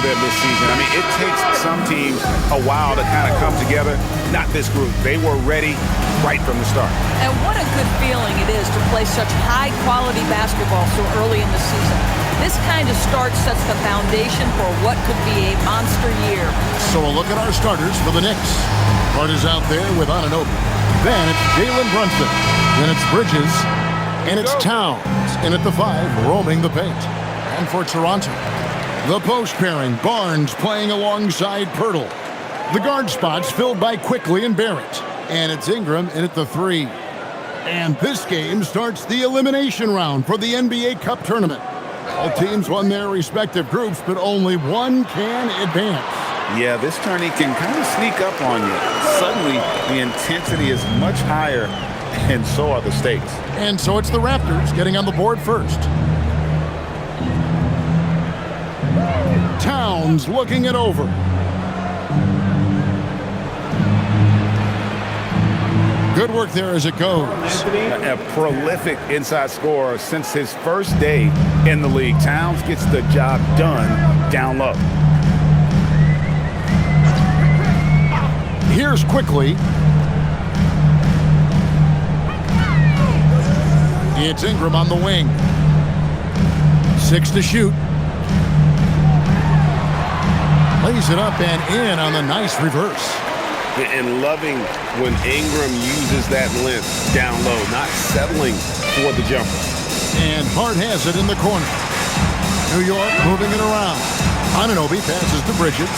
them this season. I mean, it takes some teams a while to kind of come together. Not this group. They were ready right from the start. And what a good feeling it is to play such high-quality basketball so early in the season. This kind of start sets the foundation for what could be a monster year. So a look at our starters for the Knicks. Carter's out there with Anunoby. Then it's Jalen Brunson. Then it's Bridges. And it's Towns in at the 5, roaming the paint. And for Toronto, the post pairing, Barnes playing alongside Pirtle. The guard spots filled by Quickly and Barrett. And it's Ingram in at the 3. And this game starts the elimination round for the NBA Cup tournament. All teams won their respective groups, but only one can advance. Yeah, this tourney can kind of sneak up on you. Suddenly, the intensity is much higher, and so are the stakes. And so it's the Raptors getting on the board first. Towns looking it over. Good work there as it goes. A prolific inside scorer since his first day in the league. Towns gets the job done down low. Here's Quickly. It's Ingram on the wing. 6 to shoot. Lays it up and in on the nice reverse. And loving when Ingram uses that length down low, not settling for the jumper. And Hart has it in the corner. New York moving it around. Anunoby passes to Bridges.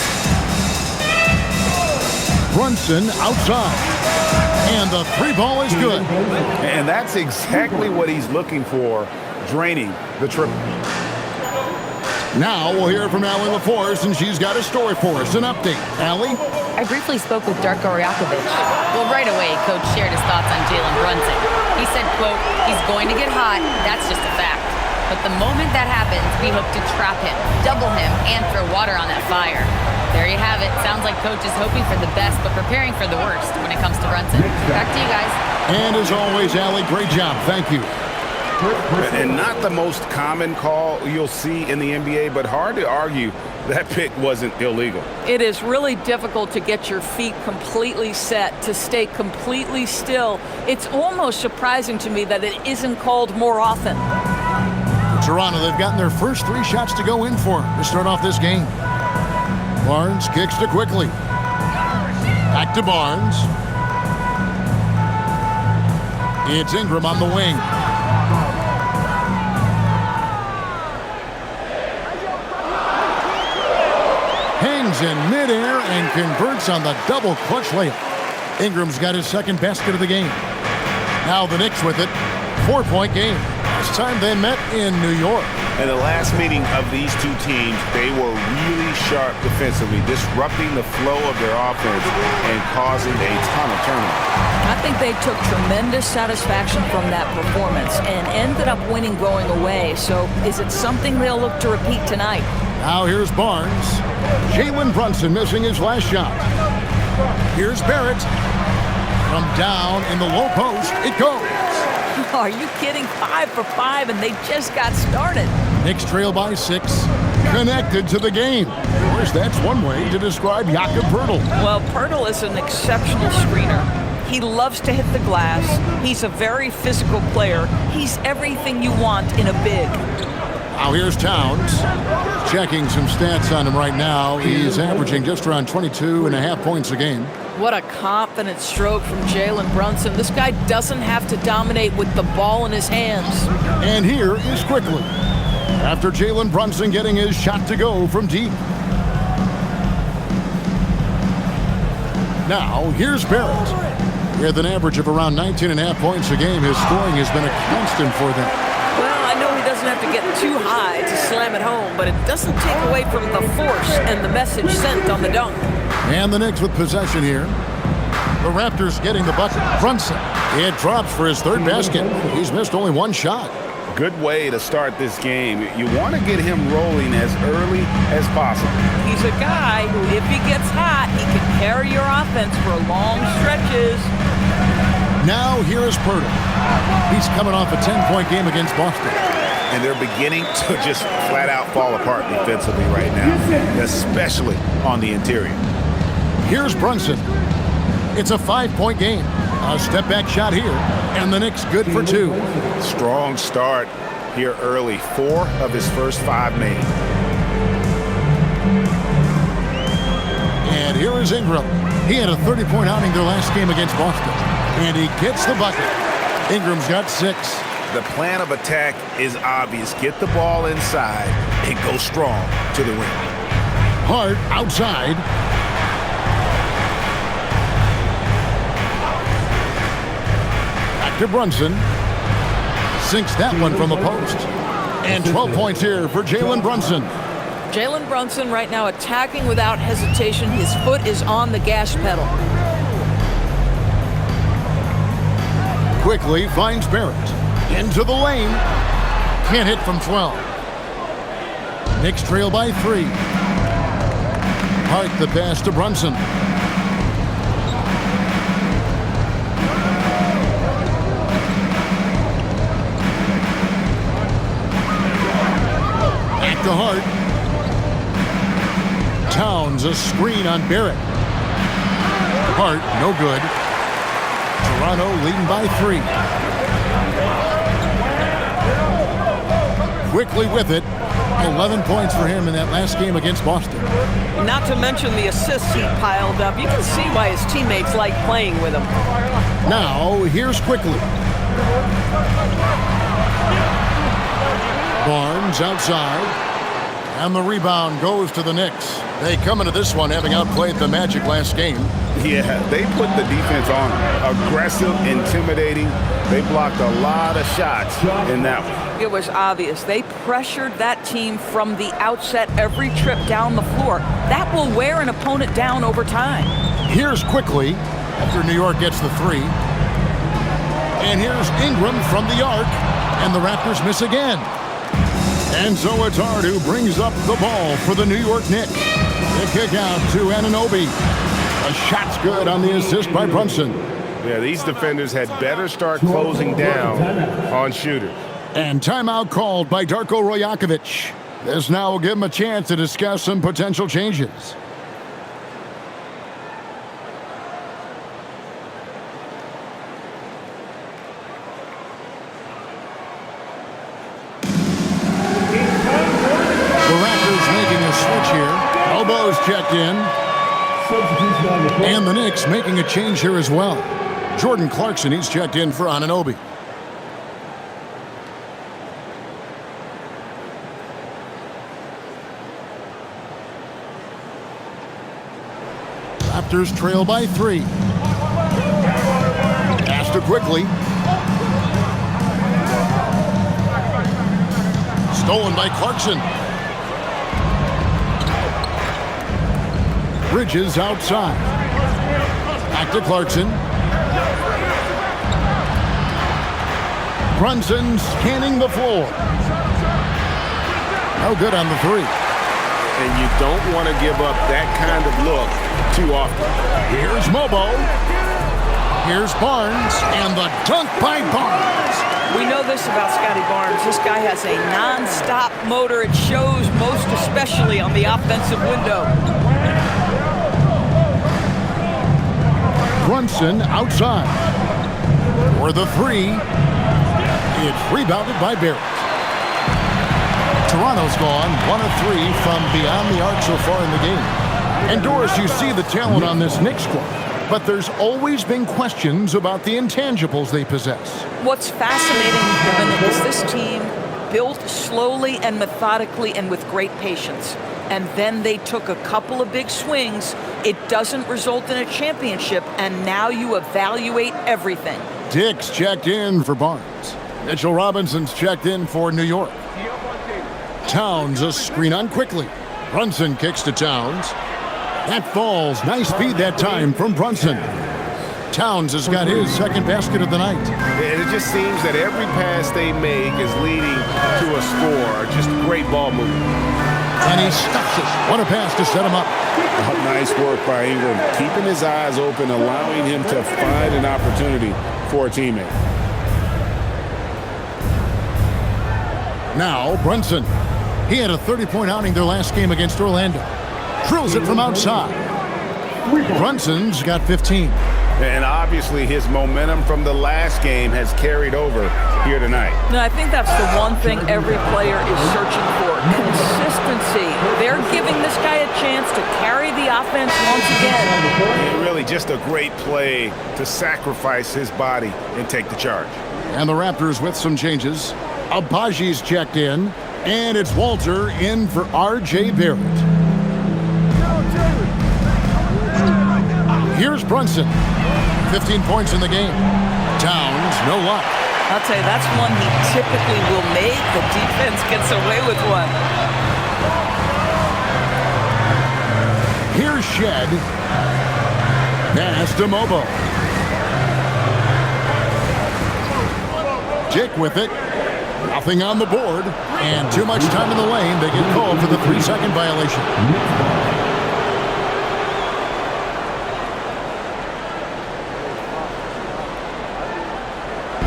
Brunson outside. And the 3 ball is good. And that's exactly what he's looking for, draining the triple. Now we'll hear from Allie LaForce, and she's got a story for us. An update. Allie? I briefly spoke with Darko Rajakovic. Well, right away, Coach shared his thoughts on Jalen Brunson. He said, quote, he's going to get hot. That's just a fact. But the moment that happens, we hope to trap him, double him, and throw water on that fire. There you have it. Sounds like Coach is hoping for the best, but preparing for the worst when it comes to Brunson. Back to you guys. And as always, Allie, great job. Thank you. And not the most common call you'll see in the NBA, but hard to argue that pick wasn't illegal. It is really difficult to get your feet completely set, to stay completely still. It's almost surprising to me that it isn't called more often. Toronto, they've gotten their first 3 shots to go in for to start off this game. Barnes kicks to Quickly. Back to Barnes. It's Ingram on the wing. Hangs in midair and converts on the double clutch layup. Ingram's got his second basket of the game. Now the Knicks with it. 4-point game. Last time they met in New York. In the last meeting of these two teams, they were really sharp defensively, disrupting the flow of their offense and causing a ton of turnovers. I think they took tremendous satisfaction from that performance and ended up winning going away. So is it something they'll look to repeat tonight? Now here's Barnes. Jalen Brunson missing his last shot. Here's Barrett. From down in the low post, it goes. Are you kidding? 5 for 5, and they just got started. Knicks trail by 6. Connected to the game. Of course, that's one way to describe Jakob Poeltl. Well, Poeltl is an exceptional screener. He loves to hit the glass. He's a very physical player. He's everything you want in a big. Now here's Towns. Checking some stats on him right now. He's averaging just around 22.5 points a game. What a confident stroke from Jalen Brunson. This guy doesn't have to dominate with the ball in his hands. And here is Quickly. After Jalen Brunson getting his shot to go from deep. Now here's Barrett. With an average of around 19.5 points a game, his scoring has been a constant for them. Well, I know he doesn't have to get too high to slam it home, but it doesn't take away from the force and the message sent on the dunk. And the Knicks with possession here. The Raptors getting the bucket. Brunson. It drops for his 3rd basket. He's missed only 1 shot. Good way to start this game. You want to get him rolling as early as possible. He's a guy who, if he gets hot, he can carry your offense for long stretches. Now here is Poeltl. He's coming off a 10-point game against Boston. and they're beginning to just flat out fall apart defensively right now, especially on the interior. Here's Brunson. It's a 5-point game. A step-back shot here, and the Knicks good for 2. Strong start here early. 4 of his first 5 made. And here is Ingram. He had a 30-point outing their last game against Boston, and he gets the bucket. Ingram's got 6. The plan of attack is obvious. Get the ball inside and go strong to the rim. Hart outside. Back to Brunson. Sinks that one from the post. And 12 points here for Jalen Brunson. Jalen Brunson right now attacking without hesitation. His foot is on the gas pedal. Quickly finds Barrett. Into the lane. Can't hit from 12. Knicks trail by 3. Hart the pass to Brunson. Back to Hart. Towns a screen on Barrett. Hart no good. Toronto leading by 3. Quickly with it. 11 points for him in that last game against Boston. Not to mention the assists he piled up. You can see why his teammates like playing with him. Now, here's Quickly. Barnes outside. And the rebound goes to the Knicks. They come into this one having outplayed the Magic last game. Yeah, they put the defense on them. Aggressive, intimidating. They blocked a lot of shots in that one. It was obvious. They pressured that team from the outset every trip down the floor. That will wear an opponent down over time. Here's Quickly after New York gets the 3. And here's Ingram from the arc. And the Raptors miss again. And so it's Hart who brings up the ball for the New York Knicks. The kick out to Anunoby. A shot's good on the assist by Brunson. Yeah, these defenders had better start closing down on shooters. And timeout called by Darko Rajakovic. This now will give him a chance to discuss some potential changes. Elbows checked in. And the Knicks making a change here as well. Jordan Clarkson, he's checked in for Anunoby. Raptors trail by 3. Pass to Quickly. Stolen by Clarkson. Bridges outside. Back to Clarkson. Brunson scanning the floor. No good on the 3. And you don't want to give up that kind of look too often. Here's Mobo. Here's Barnes. And the dunk by Barnes. We know this about Scotty Barnes. This guy has a non-stop motor. It shows most especially on the offensive window. Brunson outside. For the 3. It's rebounded by Barrett. Toronto's gone 1 of 3 from beyond the arc so far in the game. And Doris, you see the talent on this Knicks squad, but there's always been questions about the intangibles they possess. What's fascinating, Kevin, is this team built slowly and methodically and with great patience. And then they took a couple of big swings. It doesn't result in a championship, and now you evaluate everything. Dix checked in for Barnes. Mitchell Robinson's checked in for New York. Towns a screen on Quickly. Brunson kicks to Towns. That falls. Nice speed that time from Brunson. Towns has got his second basket of the night. And it just seems that every pass they make is leading to a score. Just great ball movement. And he stuffs it. What a pass to set him up. Nice work by Ingram. Keeping his eyes open, allowing him to find an opportunity for a teammate. Now Brunson. He had a 30-point outing their last game against Orlando. Drills it from outside. Brunson's got 15. And obviously his momentum from the last game has carried over here tonight. No, I think that's the one thing every player is searching for. Consistency. They're giving this guy a chance to carry the offense once again. And really just a great play to sacrifice his body and take the charge. And the Raptors with some changes. Abaji's checked in. And it's Walter in for R.J. Barrett. Here's Brunson. 15 points in the game. Towns, no luck. I'll tell you, that's one he typically will make. The defense gets away with one. Here's Shed. Pass to Mobo. Jake with it. Nothing on the board. And too much time in the lane. They get called for the 3-second violation.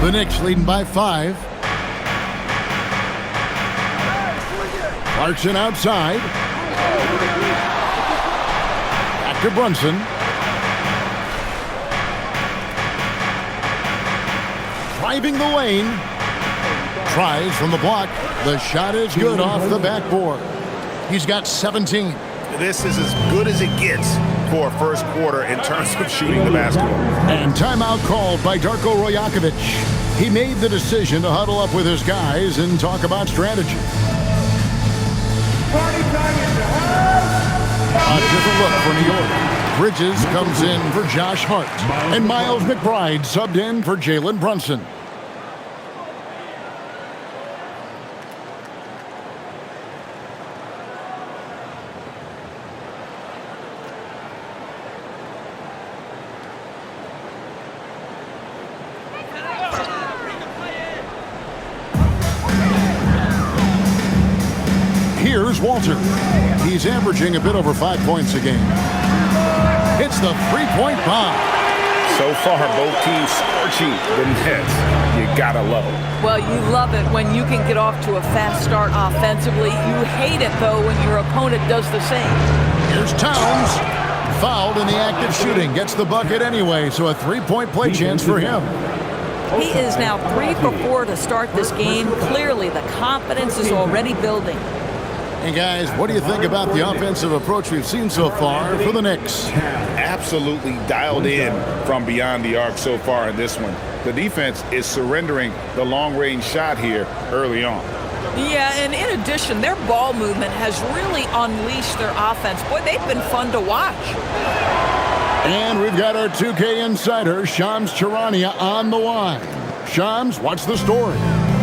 The Knicks leading by 5. Clarkson outside. Back to Brunson. Driving the lane. Tries from the block. The shot is good off the backboard. He's got 17. This is as good as it gets for a first quarter in terms of shooting the basketball. And timeout called by Darko Rajakovic. He made the decision to huddle up with his guys and talk about strategy. A different look for New York. Bridges comes in for Josh Hart. And Miles McBride subbed in for Jalen Brunson. Here's Walter. He's averaging a bit over 5 points a game. It's the three-point bomb. So far, both teams scorching the Nets. You gotta love it. Well, you love it when you can get off to a fast start offensively. You hate it, though, when your opponent does the same. Here's Towns. Fouled in the act of shooting. Gets the bucket anyway, so a three-point play chance for him. He is now 3 for 4 to start this game. Clearly, the confidence is already building. Hey, guys, what do you think about the offensive approach we've seen so far for the Knicks? Absolutely dialed in from beyond the arc so far in this one. The defense is surrendering the long-range shot here early on. Yeah, and in addition, their ball movement has really unleashed their offense. Boy, they've been fun to watch. And we've got our 2K insider, Shams Charania, on the line. Shams, what's the story?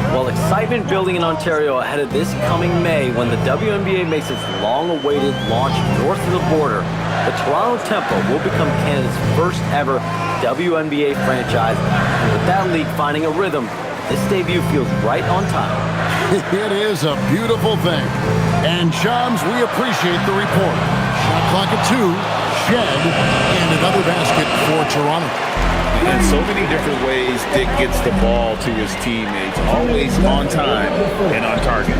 Well, excitement building in Ontario ahead of this coming May when the WNBA makes its long-awaited launch north of the border. The Toronto Tempo will become Canada's first ever WNBA franchise. And with that league finding a rhythm, this debut feels right on time. It is a beautiful thing. And Shams, we appreciate the report. Shot clock at 2, Shed, and another basket for Toronto. In so many different ways, Dick gets the ball to his teammates, always on time and on target.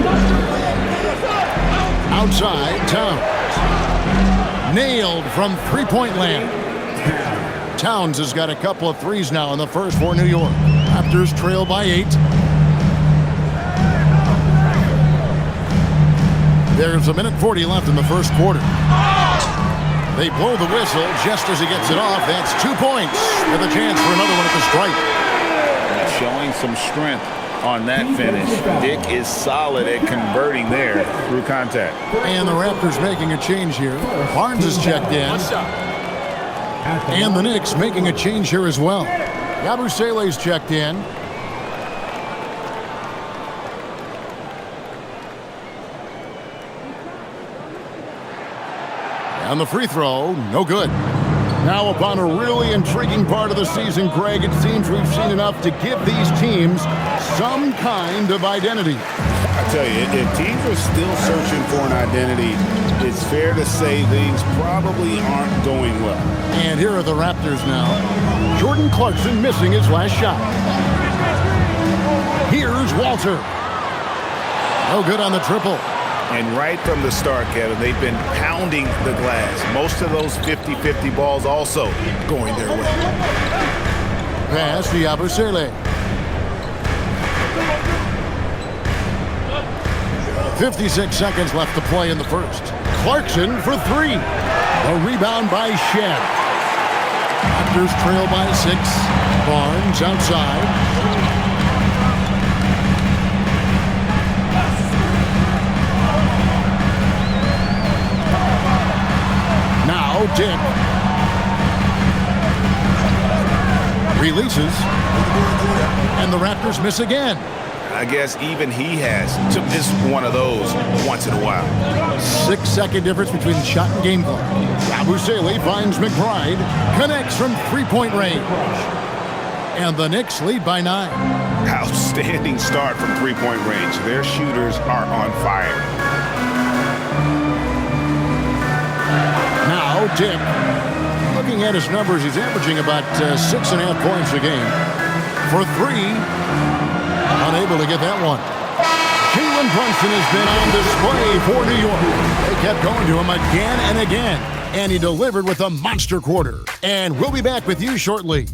Outside, Towns. Nailed from three-point land. Towns has got a couple of threes now in the first for New York. Raptors trail by 8. There's 1:40 left in the first quarter. They blow the whistle just as he gets it off. That's 2 points with a chance for another one at the stripe. Showing some strength on that finish. Dick is solid at converting there through contact. And the Raptors making a change here. Barnes is checked in. And the Knicks making a change here as well. Yabusele's checked in. And the free throw, no good. Now upon a really intriguing part of the season, Greg, it seems we've seen enough to give these teams some kind of identity. I tell you, if teams are still searching for an identity, it's fair to say things probably aren't going well. And here are the Raptors now. Jordan Clarkson missing his last shot. Here's Walter. No good on the triple. And right from the start, Kevin, they've been pounding the glass. Most of those 50-50 balls also going their way. Pass to Yabusele. 56 seconds left to play in the first. Clarkson for three. A rebound by Shed. Raptors trail by 6. Barnes outside. Now Dick. Releases. And the Raptors miss again. I guess even he has to miss one of those once in a while. 6-second difference between shot and game clock. Yabusele finds McBride. Connects from three-point range. And the Knicks lead by 9. Outstanding start from three-point range. Their shooters are on fire. Now Dick. Looking at his numbers, he's averaging about 6.5 points a game. For 3. Unable to get that one. Jalen Brunson has been on display for New York. They kept going to him again and again. And he delivered with a monster quarter. And we'll be back with you shortly.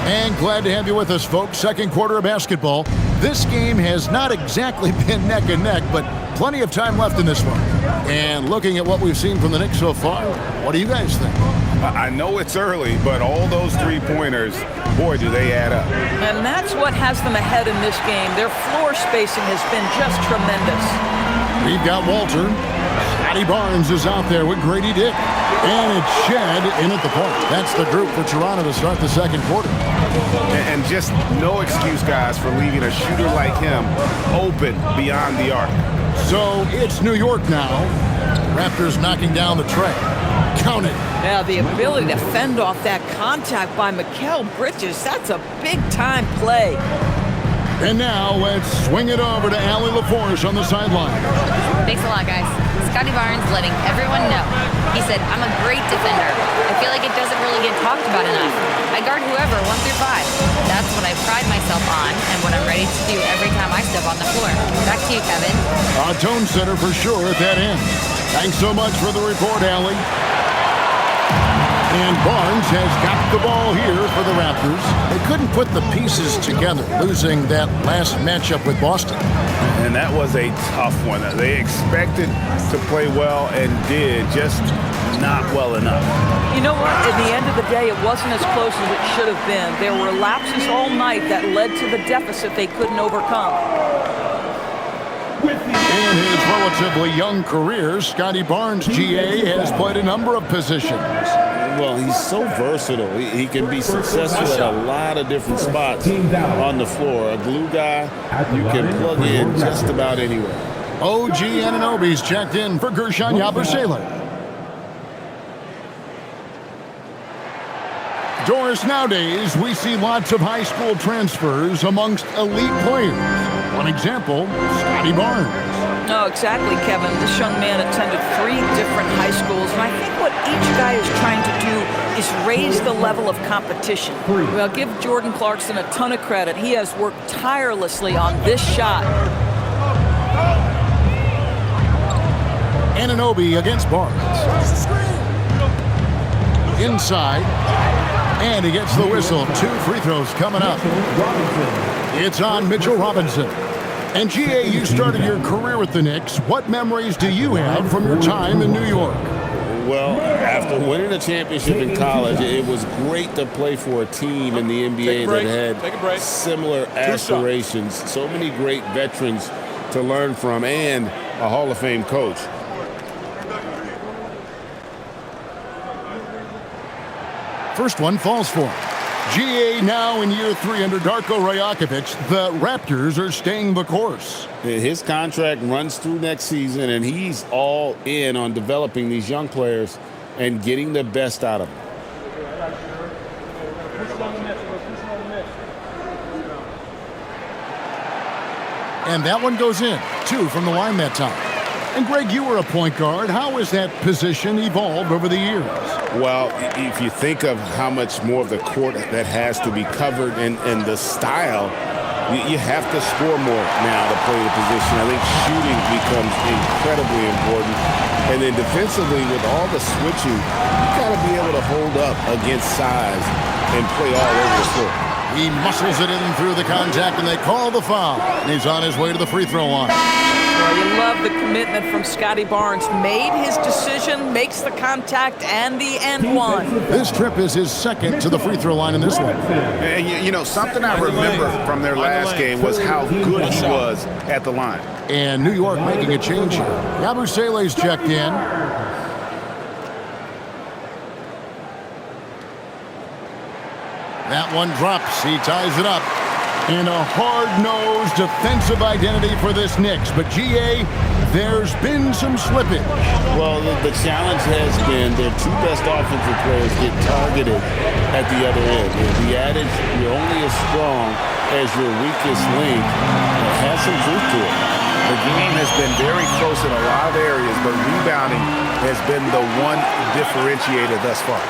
And glad to have you with us, folks. Second quarter of basketball. This game has not exactly been neck and neck, but plenty of time left in this one. And looking at what we've seen from the Knicks so far, what do you guys think? I know it's early, but all those three-pointers, boy, do they add up. And that's what has them ahead in this game. Their floor spacing has been just tremendous. We've got Walter. Scotty Barnes is out there with Grady Dick. And it's Shed in at the point. That's the group for Toronto to start the second quarter. And just no excuse, guys, for leaving a shooter like him open beyond the arc. So it's New York now. Raptors knocking down the tray. Count it. Now, the ability to fend off that contact by Mikal Bridges, that's a big-time play. And now let's swing it over to Allie LaForce on the sideline. Thanks a lot, guys. Scotty Barnes letting everyone know. He said, I'm a great defender. I feel like it doesn't really get talked about enough. I guard whoever, 1 through 5. That's what I pride myself on and what I'm ready to do every time I step on the floor. Back to you, Kevin. A tone setter for sure at that end. Thanks so much for the report, Allie. And Barnes has got the ball here for the Raptors. They couldn't put the pieces together, losing that last matchup with Boston. And that was a tough one. They expected to play well and did, just not well enough. You know what? At the end of the day, it wasn't as close as it should have been. There were lapses all night that led to the deficit they couldn't overcome. In his relatively young career, Scotty Barnes, GA, has played a number of positions. Well, he's so versatile. He can be successful at a lot of different spots on the floor. A glue guy, you can plug in just about anywhere. OG Anunoby's checked in for Gershon Yabusele. Doris, nowadays, we see lots of high school transfers amongst elite players. One example, Scotty Barnes. No, exactly, Kevin. This young man attended 3 different high schools, and I think what each guy is trying to do is raise the level of competition. Well, give Jordan Clarkson a ton of credit. He has worked tirelessly on this shot. Anunoby against Barnes. Inside. And he gets the whistle. 2 free throws coming up. It's on Mitchell Robinson. And GA, you started your career with the Knicks. What memories do you have from your time in New York? Well, after winning a championship in college, it was great to play for a team in the NBA that had similar aspirations. So many great veterans to learn from and a Hall of Fame coach. First one falls for him. GA now in year 3 under Darko Rajakovic. The Raptors are staying the course. His contract runs through next season, and he's all in on developing these young players and getting the best out of them. And that one goes in. 2 from the line that time. And Greg, you were a point guard. How has that position evolved over the years? Well, if you think of how much more of the court that has to be covered and the style, you have to score more now to play the position. I think shooting becomes incredibly important. And then defensively, with all the switching, you got to be able to hold up against size and play all over the floor. He muscles it in through the contact, and they call the foul. And he's on his way to the free throw line. Well, you love the commitment from Scotty Barnes. Made his decision, makes the contact, and the and one. This trip is his second to the free throw line in this one. And you know, something I remember from their last game was how good he was at the line. And New York making a change here. Yabusele's checked in. That one drops. He ties it up. And a hard-nosed defensive identity for this Knicks. But, G.A., there's been some slippage. Well, the challenge has been their 2 best offensive players get targeted at the other end. The adage, you're only as strong as your weakest link, has some truth to it. The game has been very close in a lot of areas, but rebounding has been the one differentiator thus far.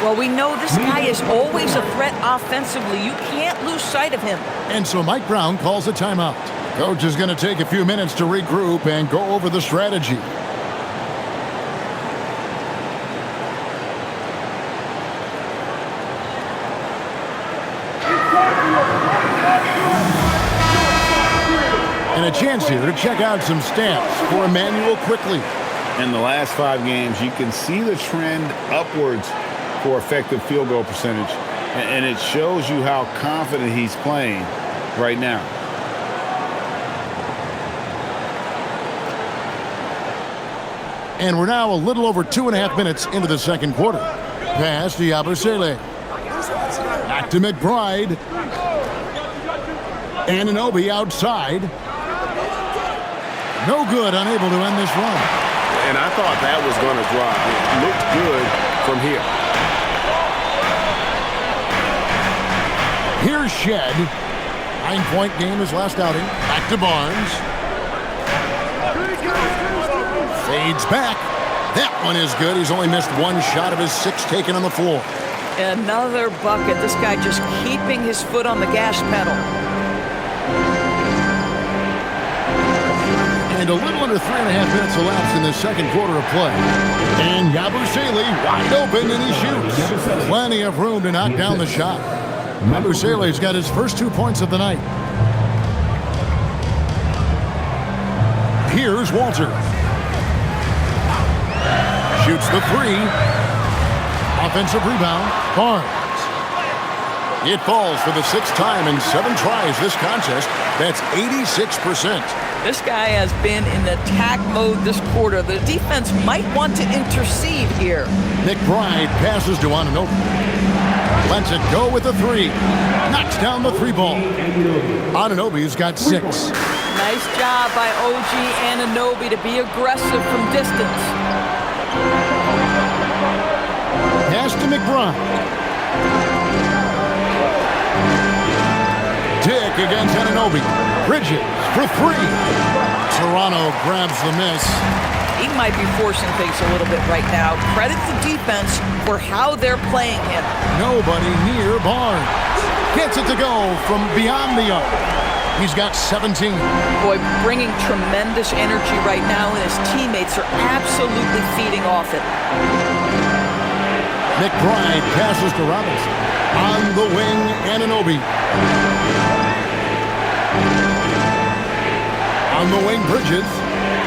Well, we know this guy is always a threat offensively. You can't lose sight of him. And so Mike Brown calls a timeout. Coach is going to take a few minutes to regroup and go over the strategy. And a chance here to check out some stats for Emmanuel quickly. In the last 5 games, you can see the trend upwards for effective field goal percentage, and it shows you how confident he's playing right now. And we're now a little over 2.5 minutes into the second quarter. Pass to Yabusele. Back to McBride. Anunoby outside. No good, unable to end this run. And I thought that was going to drop. It looked good from here. Here's Shed. 9-point game his last outing. Back to Barnes. Fades back. That one is good. He's only missed 1 shot of his 6 taken on the floor. Another bucket. This guy just keeping his foot on the gas pedal. And a little under 3.5 minutes elapsed in the second quarter of play. And Yabusele wide open, and he shoots. Plenty of room to knock down the shot. Yabusele's got his first 2 points of the night. Here's Walter. Shoots the 3. Offensive rebound. Barnes. It falls for the 6th time in 7 tries this contest. That's 86%. This guy has been in attack mode this quarter. The defense might want to intercede here. McBride passes to Anunoby. Lets it go with the 3. Knocks down the 3 ball. Anunoby's got 6. Nice job by OG Anunoby to be aggressive from distance. Pass to McBride. Dick against Anunoby. Bridges for 3. Toronto grabs the miss. He might be forcing things a little bit right now. Credit the defense for how they're playing him. Nobody near Barnes. Gets it to go from beyond the arc. He's got 17. Boy, bringing tremendous energy right now, and his teammates are absolutely feeding off it. McBride passes to Robinson. On the wing, Anunoby. On the wing, Bridges.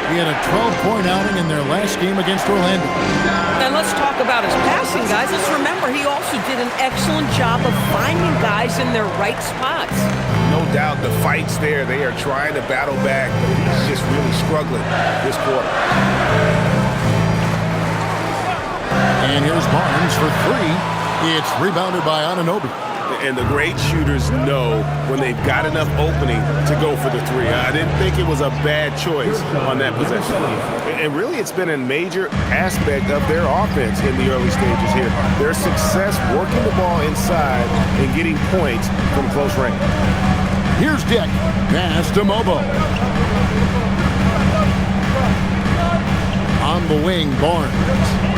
He had a 12-point outing in their last game against Orlando. And let's talk about his passing, guys. Let's remember he also did an excellent job of finding guys in their right spots. No doubt the fight's there. They are trying to battle back, but he's just really struggling this quarter. And here's Barnes for 3. It's rebounded by Anunoby. And the great shooters know when they've got enough opening to go for the three. I didn't think it was a bad choice on that possession. And really, it's been a major aspect of their offense in the early stages here. Their success working the ball inside and getting points from close range. Here's Dick. Pass to Mobo. On the wing, Barnes.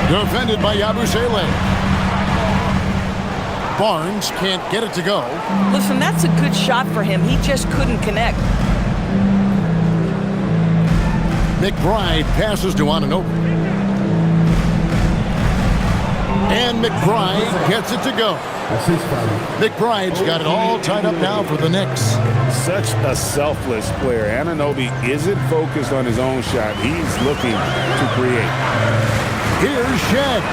Defended by Yabusele. Barnes can't get it to go. Listen, that's a good shot for him. He just couldn't connect. McBride passes to Anunoby. And McBride gets it to go. McBride's got it all tied up now for the Knicks. Such a selfless player. Anunoby isn't focused on his own shot. He's looking to create. Here's Shed.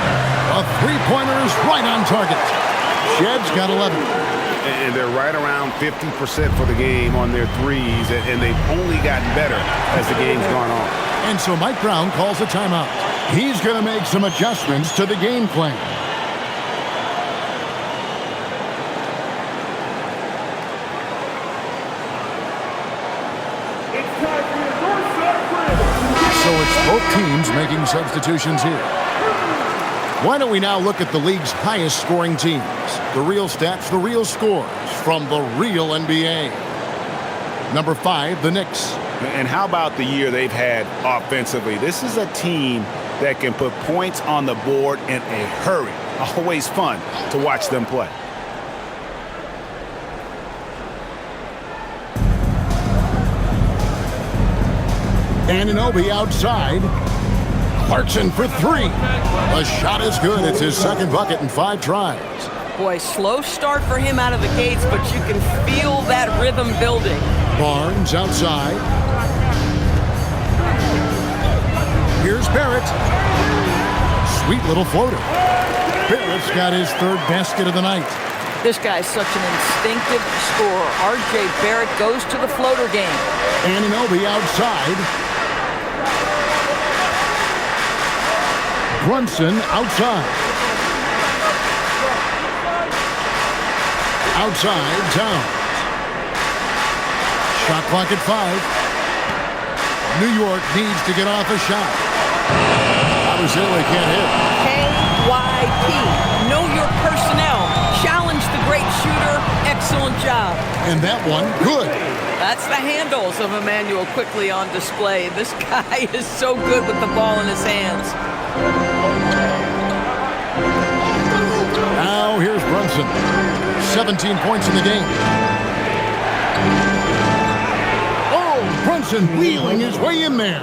A three-pointer is right on target. Shed's got 11. And they're right around 50% for the game on their threes, and they've only gotten better as the game's gone on. And so Mike Brown calls a timeout. He's going to make some adjustments to the game plan. So it's both teams making substitutions here. Why don't we now look at the league's highest scoring teams? The real stats, the real scores from the real NBA. Number 5, the Knicks. And how about the year they've had offensively? This is a team that can put points on the board in a hurry. Always fun to watch them play. Anunoby outside. Clarkson for 3. The shot is good. It's his second bucket in 5 tries. Boy, slow start for him out of the gates, but you can feel that rhythm building. Barnes outside. Here's Barrett. Sweet little floater. Barrett's got his 3rd basket of the night. This guy's such an instinctive scorer. R.J. Barrett goes to the floater game. Anunoby outside. Brunson outside. Outside, Towns. Shot clock at 5. New York needs to get off a shot. Yabusele can't hit. KYP. Know your personnel. Challenge the great shooter. Excellent job. And that one, good. That's the handles of Emmanuel quickly on display. This guy is so good with the ball in his hands. Now here's Brunson. 17 points in the game. Oh, Brunson wheeling his way in there.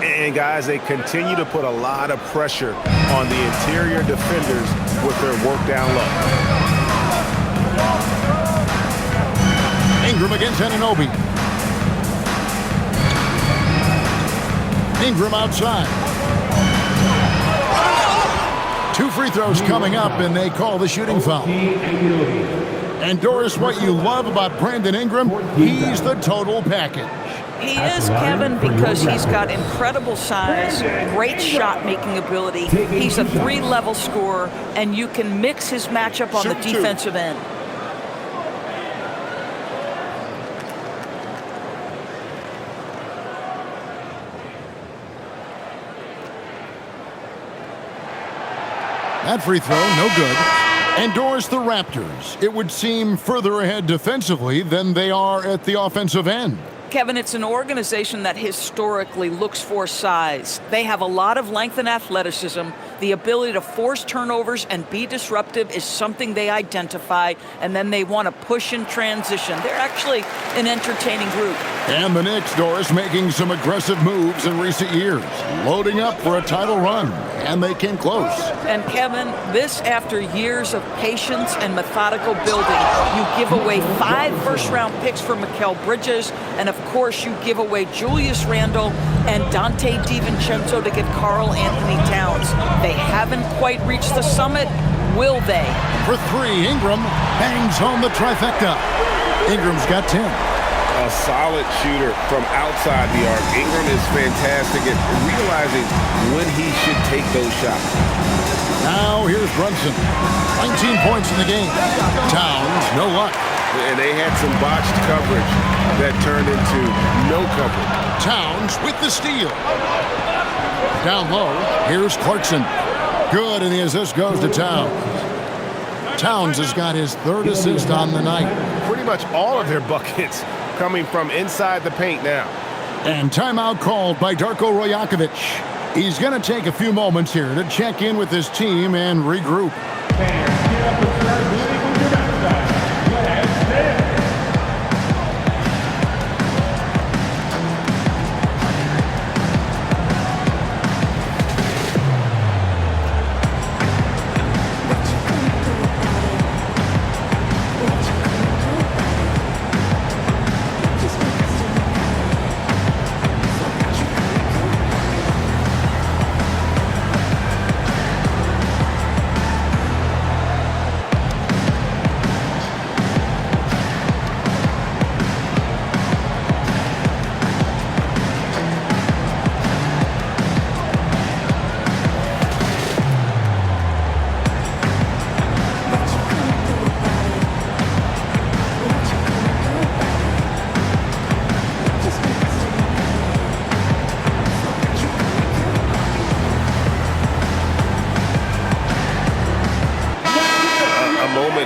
And guys, they continue to put a lot of pressure on the interior defenders with their work down low. Ingram against Anunoby. Ingram outside. 2 free throws coming up, and they call the shooting foul. And Doris, what you love about Brandon Ingram, he's the total package. He is, Kevin, because he's got incredible size, great shot-making ability. He's a 3-level scorer, and you can mix his matchup on the defensive end. That free throw, no good. And Doris, the Raptors, it would seem further ahead defensively than they are at the offensive end. Kevin, it's an organization that historically looks for size. They have a lot of length and athleticism. The ability to force turnovers and be disruptive is something they identify, and then they want to push in transition. They're actually an entertaining group. And the Knicks, Doris, making some aggressive moves in recent years, loading up for a title run, and they came close. And Kevin, this after years of patience and methodical building. You give away 5 first-round picks for Mikal Bridges, and of course you give away Julius Randle and Dante DiVincenzo to get Karl Anthony Towns. They haven't quite reached the summit, will they? For 3, Ingram bangs home the trifecta. Ingram's got 10. A solid shooter from outside the arc. Ingram is fantastic at realizing when he should take those shots. Now here's Brunson. 19 points in the game. Towns, no luck. And they had some botched coverage that turned into no coverage. Towns with the steal. Down low, here's Clarkson. Good, and the assist goes to Towns. Towns has got his third assist on the night. Pretty much all of their buckets coming from inside the paint now. And timeout called by Darko Rajakovic. He's going to take a few moments here to check in with his team and regroup.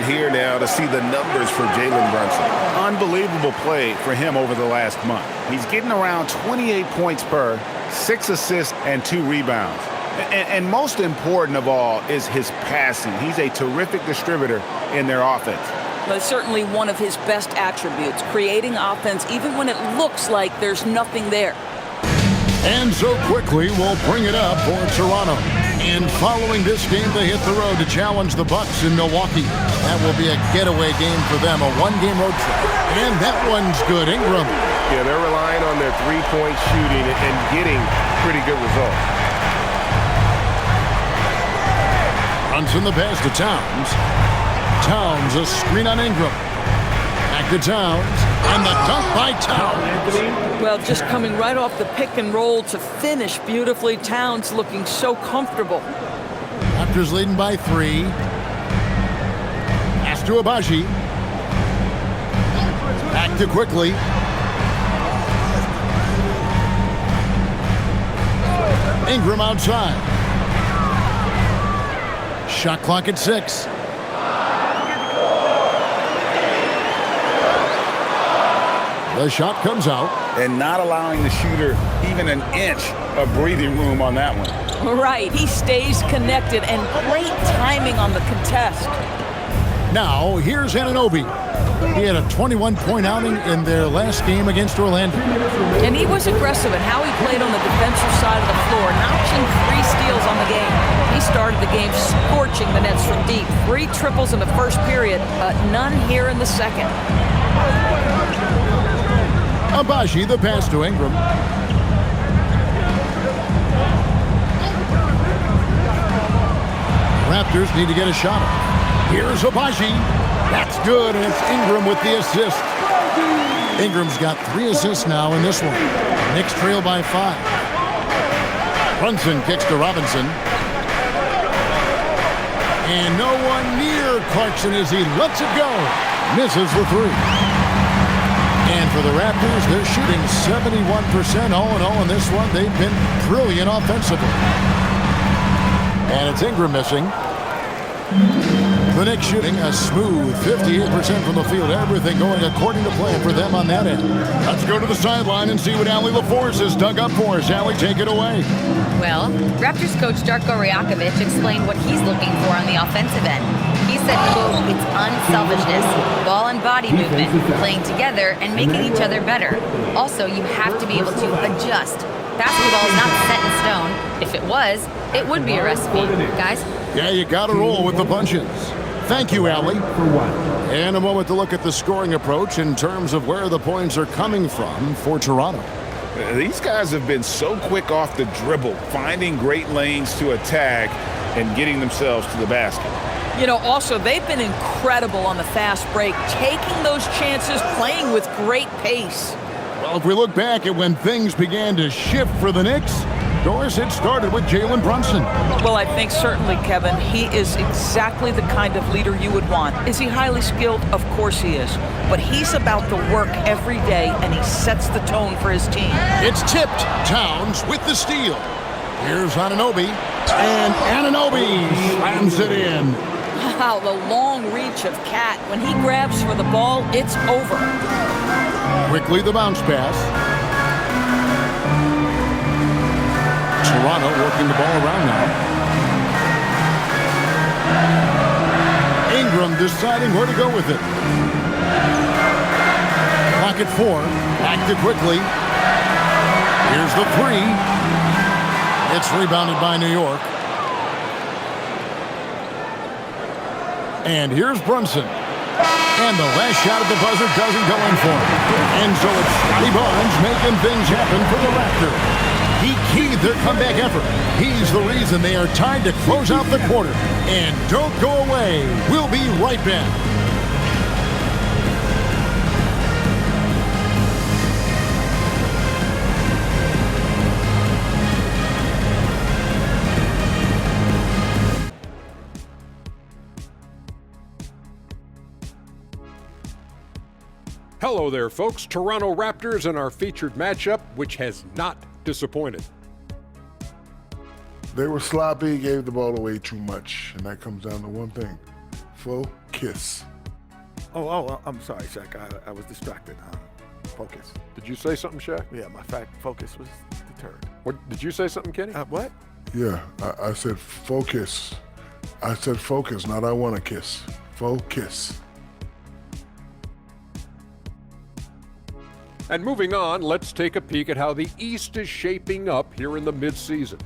Here now to see the numbers for Jalen Brunson. Unbelievable play for him over the last month. He's getting around 28 points per, 6 assists, and 2 rebounds. And most important of all is his passing. He's a terrific distributor in their offense. Well, it's certainly one of his best attributes, creating offense even when it looks like there's nothing there. And so quickly, we'll bring it up for Toronto. And following this game, they hit the road to challenge the Bucks in Milwaukee. That will be a getaway game for them, a one-game road trip. And that one's good. Ingram. Yeah, they're relying on their three-point shooting and getting pretty good results. Brunson the pass to Towns. Towns, a screen on Ingram. Back to Towns. And the dunk by Towns. Well, just coming right off the pick and roll to finish beautifully. Towns looking so comfortable. Raptors leading by 3. Pass to Abaji. Back to Quickly. Ingram outside. Shot clock at 6. The shot comes out. And not allowing the shooter even an inch of breathing room on that one. Right, he stays connected and great timing on the contest. Now, here's Anunoby. He had a 21-point outing in their last game against Orlando. And he was aggressive in how he played on the defensive side of the floor, notching 3 steals on the game. He started the game scorching the Nets from deep. 3 triples in the first period, none here in the second. Abaji, the pass to Ingram. Raptors need to get a shot up. Here's Abaji. That's good, and it's Ingram with the assist. Ingram's got 3 assists now in this one. Knicks trail by 5. Brunson kicks to Robinson. And no one near Clarkson as he lets it go. Misses the 3. And for the Raptors, they're shooting 71% all in all in this one. They've been brilliant offensively. And it's Ingram missing. The Knicks shooting a smooth 58% from the field. Everything going according to plan for them on that end. Let's go to the sideline and see what Allie LaForce has dug up for us. Allie, take it away. Well, Raptors coach Darko Rajakovic explained what he's looking for on the offensive end. He said, quote, it's unselfishness, ball and body movement, playing together and making each other better. Also, you have to be able to adjust. Basketball is not set in stone. If it was, it would be a recipe. Guys? Yeah, you got to roll with the punches. Thank you, Allie. And a moment to look at the scoring approach in terms of where the points are coming from for Toronto. These guys have been so quick off the dribble, finding great lanes to attack and getting themselves to the basket. You know, also, they've been incredible on the fast break, taking those chances, playing with great pace. Well, if we look back at when things began to shift for the Knicks, Doris, it started with Jalen Brunson. Well, I think certainly, Kevin, he is exactly the kind of leader you would want. Is he highly skilled? Of course he is. But he's about the work every day, and he sets the tone for his team. It's tipped. Towns with the steal. Here's Anunoby, and Anunoby slams it in. Wow, the long reach of Cat. When he grabs for the ball, it's over. Quickly the bounce pass. Toronto working the ball around now. Ingram deciding where to go with it. Clock at 4. Acted quickly. Here's the 3. It's rebounded by New York. And here's Brunson. And the last shot at the buzzer doesn't go in for him. And so it's Scotty Barnes making things happen for the Raptors. He keyed their comeback effort. He's the reason they are tied to close out the quarter. And don't go away. We'll be right back. Hello there, folks. Toronto Raptors in our featured matchup, which has not disappointed. They were sloppy, gave the ball away too much, and that comes down to one thing: focus. Oh, I'm sorry, Shaq. I was distracted. Focus. Did you say something, Shaq? Yeah, my focus was deterred. What, did you say something, Kenny? What? Yeah, I said focus. I said focus, not I want to kiss. Focus. And moving on, let's take a peek at how the East is shaping up here in the midseason.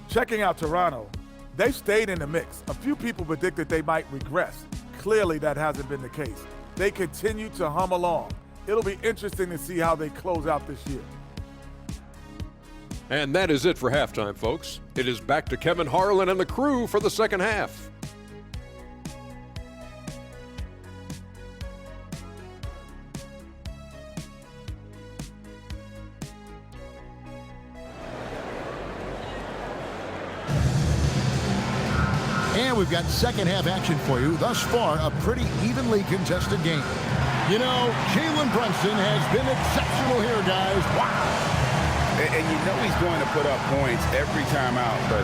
Checking out Toronto, they've stayed in the mix. A few people predicted they might regress. Clearly, that hasn't been the case. They continue to hum along. It'll be interesting to see how they close out this year. And that is it for halftime, folks. It is back to Kevin Harlan and the crew for the second half. And we've got second half action for you. Thus far, a pretty evenly contested game. You know, Jalen Brunson has been exceptional here, guys. Wow. And you know he's going to put up points every time out, but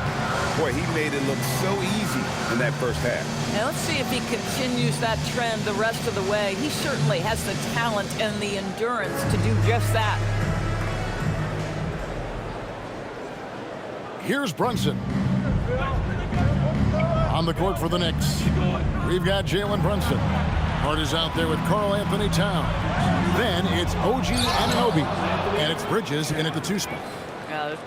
boy, he made it look so easy in that first half. Now let's see if he continues that trend the rest of the way. He certainly has the talent and the endurance to do just that. Here's Brunson. On the court for the Knicks, we've got Jalen Brunson. Carter's out there with Karl Anthony Towns. Then it's OG Anunoby. And it's Bridges in at the 2 spot.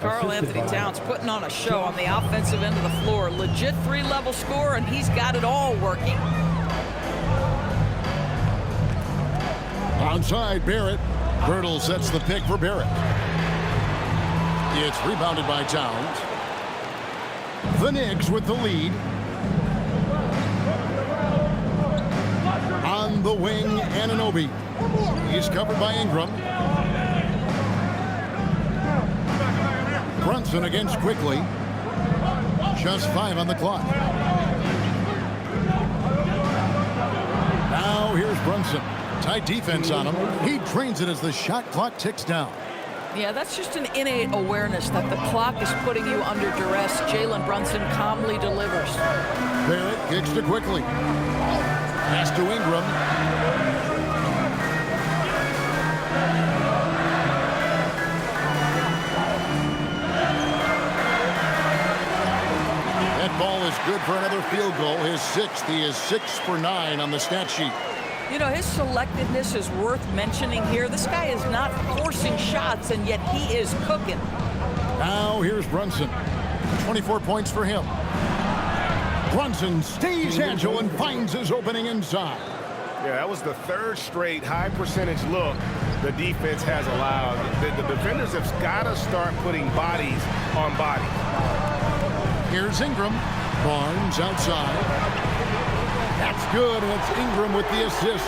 Karl Anthony Towns putting on a show on the offensive end of the floor. Legit 3-level score, and he's got it all working. Outside, Barrett. Birtle sets the pick for Barrett. It's rebounded by Towns. The Knicks with the lead. On the wing, Anunoby. He's covered by Ingram. Brunson against quickly. Just 5 on the clock. Now here's Brunson. Tight defense on him. He drains it as the shot clock ticks down. Yeah, that's just an innate awareness that the clock is putting you under duress. Jalen Brunson calmly delivers. Barrett kicks to quickly. Pass to Ingram. That ball is good for another field goal. His 6th. He is 6 for 9 on the stat sheet. You know, his selectiveness is worth mentioning here. This guy is not forcing shots, and yet he is cooking. Now here's Brunson. 24 points for him. Brunson stays agile and finds his opening inside. Yeah, that was the 3rd straight high percentage look the defense has allowed. The defenders have got to start putting bodies on bodies. Here's Ingram. Barnes outside. That's good, and it's Ingram with the assist.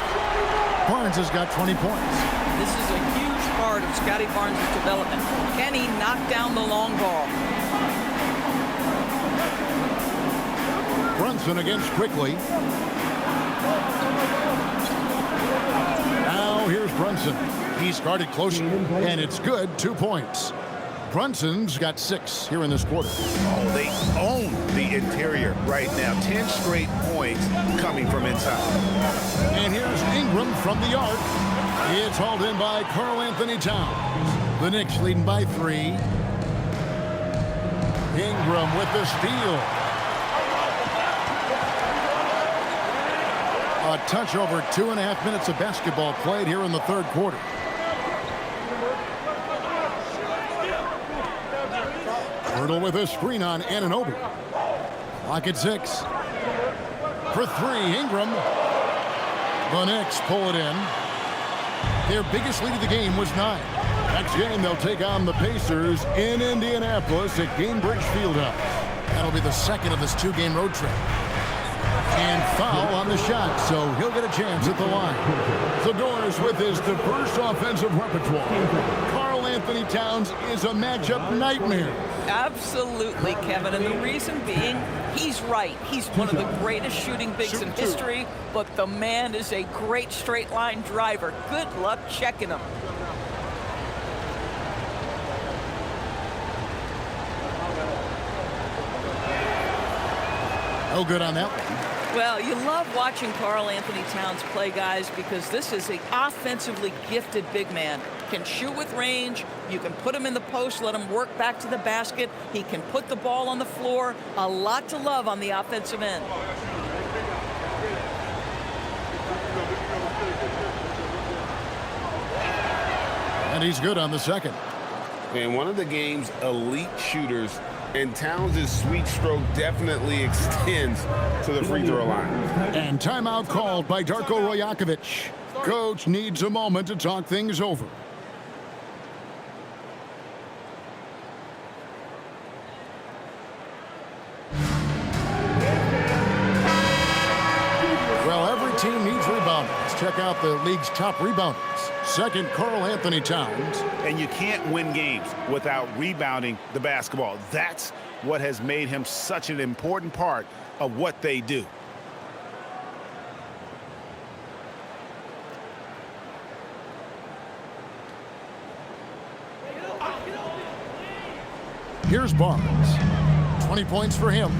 Barnes has got 20 points. This is a huge part of Scotty Barnes' development. Can he knock down the long ball? Brunson against Quickly. Now here's Brunson. He started close, and it's good. 2 points. Brunson's got 6 here in this quarter. Oh, they own the interior right now. 10 straight points coming from inside. And here's Ingram from the arc. It's hauled in by Karl Anthony Towns. The Knicks leading by 3. Ingram with the steal. A touch over 2.5 minutes of basketball played here in the third quarter. Hurdle with a screen on Anunoby. Clock at 6. For 3, Ingram. The Knicks pull it in. Their biggest lead of the game was 9. Next game, they'll take on the Pacers in Indianapolis at Gainbridge Fieldhouse. That'll be the second of this 2-game road trip. And foul on the shot, so he'll get a chance at the line. Zadorus with his diverse offensive repertoire. Karl Anthony Towns is a matchup nightmare. Absolutely, Kevin, and the reason being, he's right. He's one of the greatest shooting bigs in history, but the man is a great straight-line driver. Good luck checking him. No good on that one. Well, you love watching Karl Anthony Towns play, guys, because this is an offensively gifted big man. Can shoot with range. You can put him in the post, let him work back to the basket. He can put the ball on the floor. A lot to love on the offensive end. And he's good on the second. And one of the game's elite shooters, and Towns' sweet stroke definitely extends to the free throw line. And timeout called by Darko Rajakovic. Coach needs a moment to talk things over. Well, every team needs rebounders. Check out the league's top rebounders. Second, Karl Anthony Towns. And you can't win games without rebounding the basketball. That's what has made him such an important part of what they do. Here's Barnes. 20 points for him.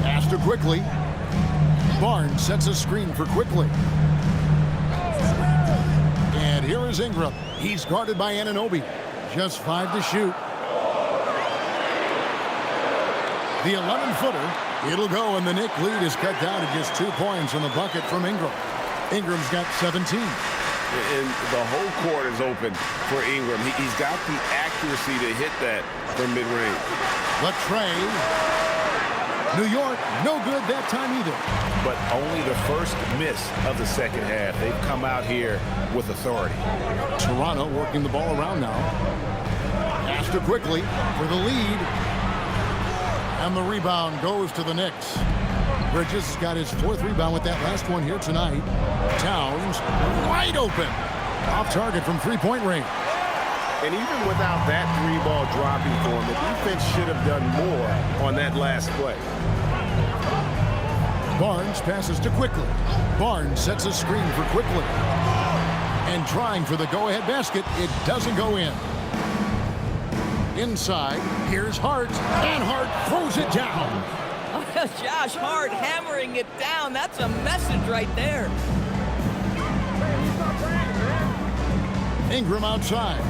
Pass to Quickly. Barnes sets a screen for Quickly. And here is Ingram. He's guarded by Anunoby. Just 5 to shoot. The 11-footer. It'll go, and the Knicks lead is cut down to just 2 points on the bucket from Ingram. Ingram's got 17. And the whole court is open for Ingram. He's got the accuracy to hit that from mid-range. Latrey. New York, no good that time either. But only the first miss of the second half. They've come out here with authority. Toronto working the ball around now. Pass to Quickly for the lead. And the rebound goes to the Knicks. Bridges has got his 4th rebound with that last one here tonight. Towns wide open. Off target from 3-point range. And even without that 3-ball dropping for him, the defense should have done more on that last play. Barnes passes to Quickly. Barnes sets a screen for Quickly. And trying for the go-ahead basket, it doesn't go in. Inside, here's Hart, and Hart throws it down. Josh Hart hammering it down. That's a message right there. Ingram outside.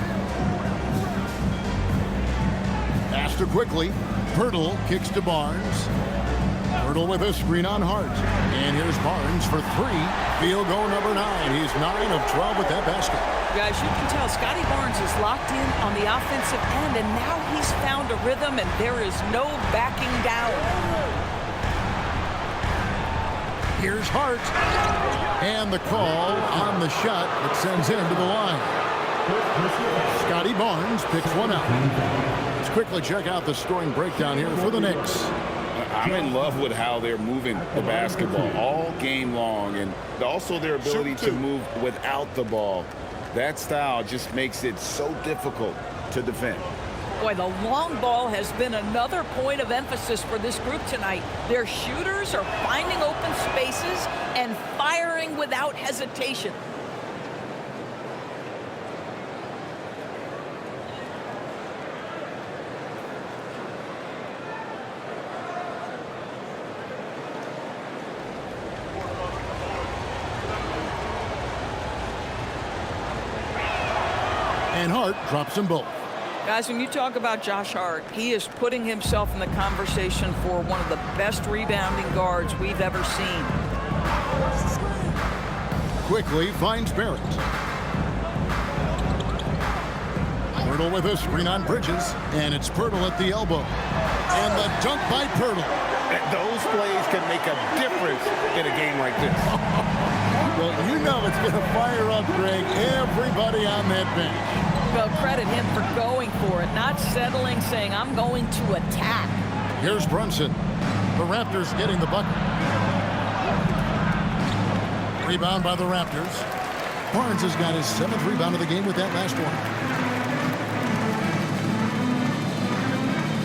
Pass to Quickly. Hurdle kicks to Barnes. Hurdle with a screen on Hart. And here's Barnes for 3. Field goal number 9. He's 9 of 12 with that basket. Guys, you can tell Scotty Barnes is locked in on the offensive end, and now he's found a rhythm, and there is no backing down. Here's Hart. And the call on the shot that sends him to the line. Scotty Barnes picks one out. Let's quickly check out the scoring breakdown here for the Knicks. I'm in love with how they're moving the basketball all game long, and also their ability to move without the ball. That style just makes it so difficult to defend. Boy, the long ball has been another point of emphasis for this group tonight. Their shooters are finding open spaces and firing without hesitation. And Hart drops them both. Guys, when you talk about Josh Hart, he is putting himself in the conversation for one of the best rebounding guards we've ever seen. Quickly finds Barrett. Pirtle with a screen on Bridges, and it's Pirtle at the elbow. And the dunk by Pirtle. Those plays can make a difference in a game like this. Well, you know it's going to fire up, Greg, everybody on that bench. Well, credit him for going for it, not settling, saying, I'm going to attack. Here's Brunson. The Raptors getting the bucket. Rebound by the Raptors. Barnes has got his 7th rebound of the game with that last one.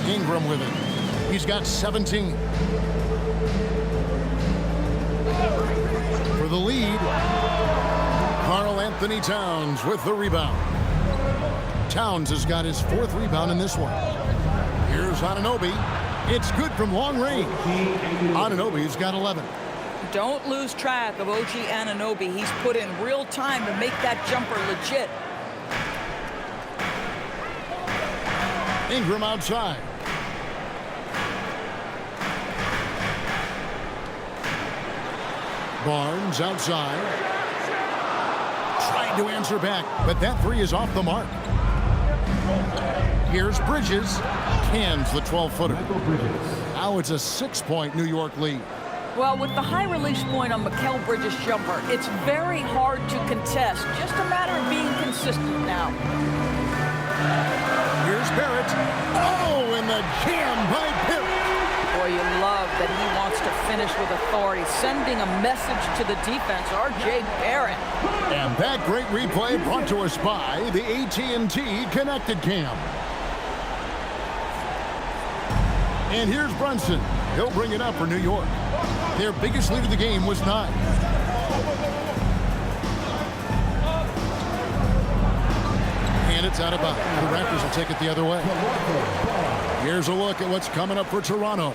Ingram with it. He's got 17. For the lead, Karl Anthony Towns with the rebound. Towns has got his 4th rebound in this one. Here's Anunoby. It's good from long range. Anunoby's got 11. Don't lose track of OG Anunoby. He's put in real time to make that jumper legit. Ingram outside. Barnes outside. Trying to answer back, but that three is off the mark. Here's Bridges. Cans the 12-footer. Now it's a 6-point New York lead. Well, with the high release point on Mikal Bridges' jumper, it's very hard to contest. Just a matter of being consistent now. Here's Barrett. Oh, and the jam by Barrett. Boy, you love that he wants to finish with authority, sending a message to the defense, R.J. Barrett. And that great replay brought to us by the AT&T Connected Cam. And here's Brunson. He'll bring it up for New York. Their biggest lead of the game was 9. And it's out of bounds. The Raptors will take it the other way. Here's a look at what's coming up for Toronto.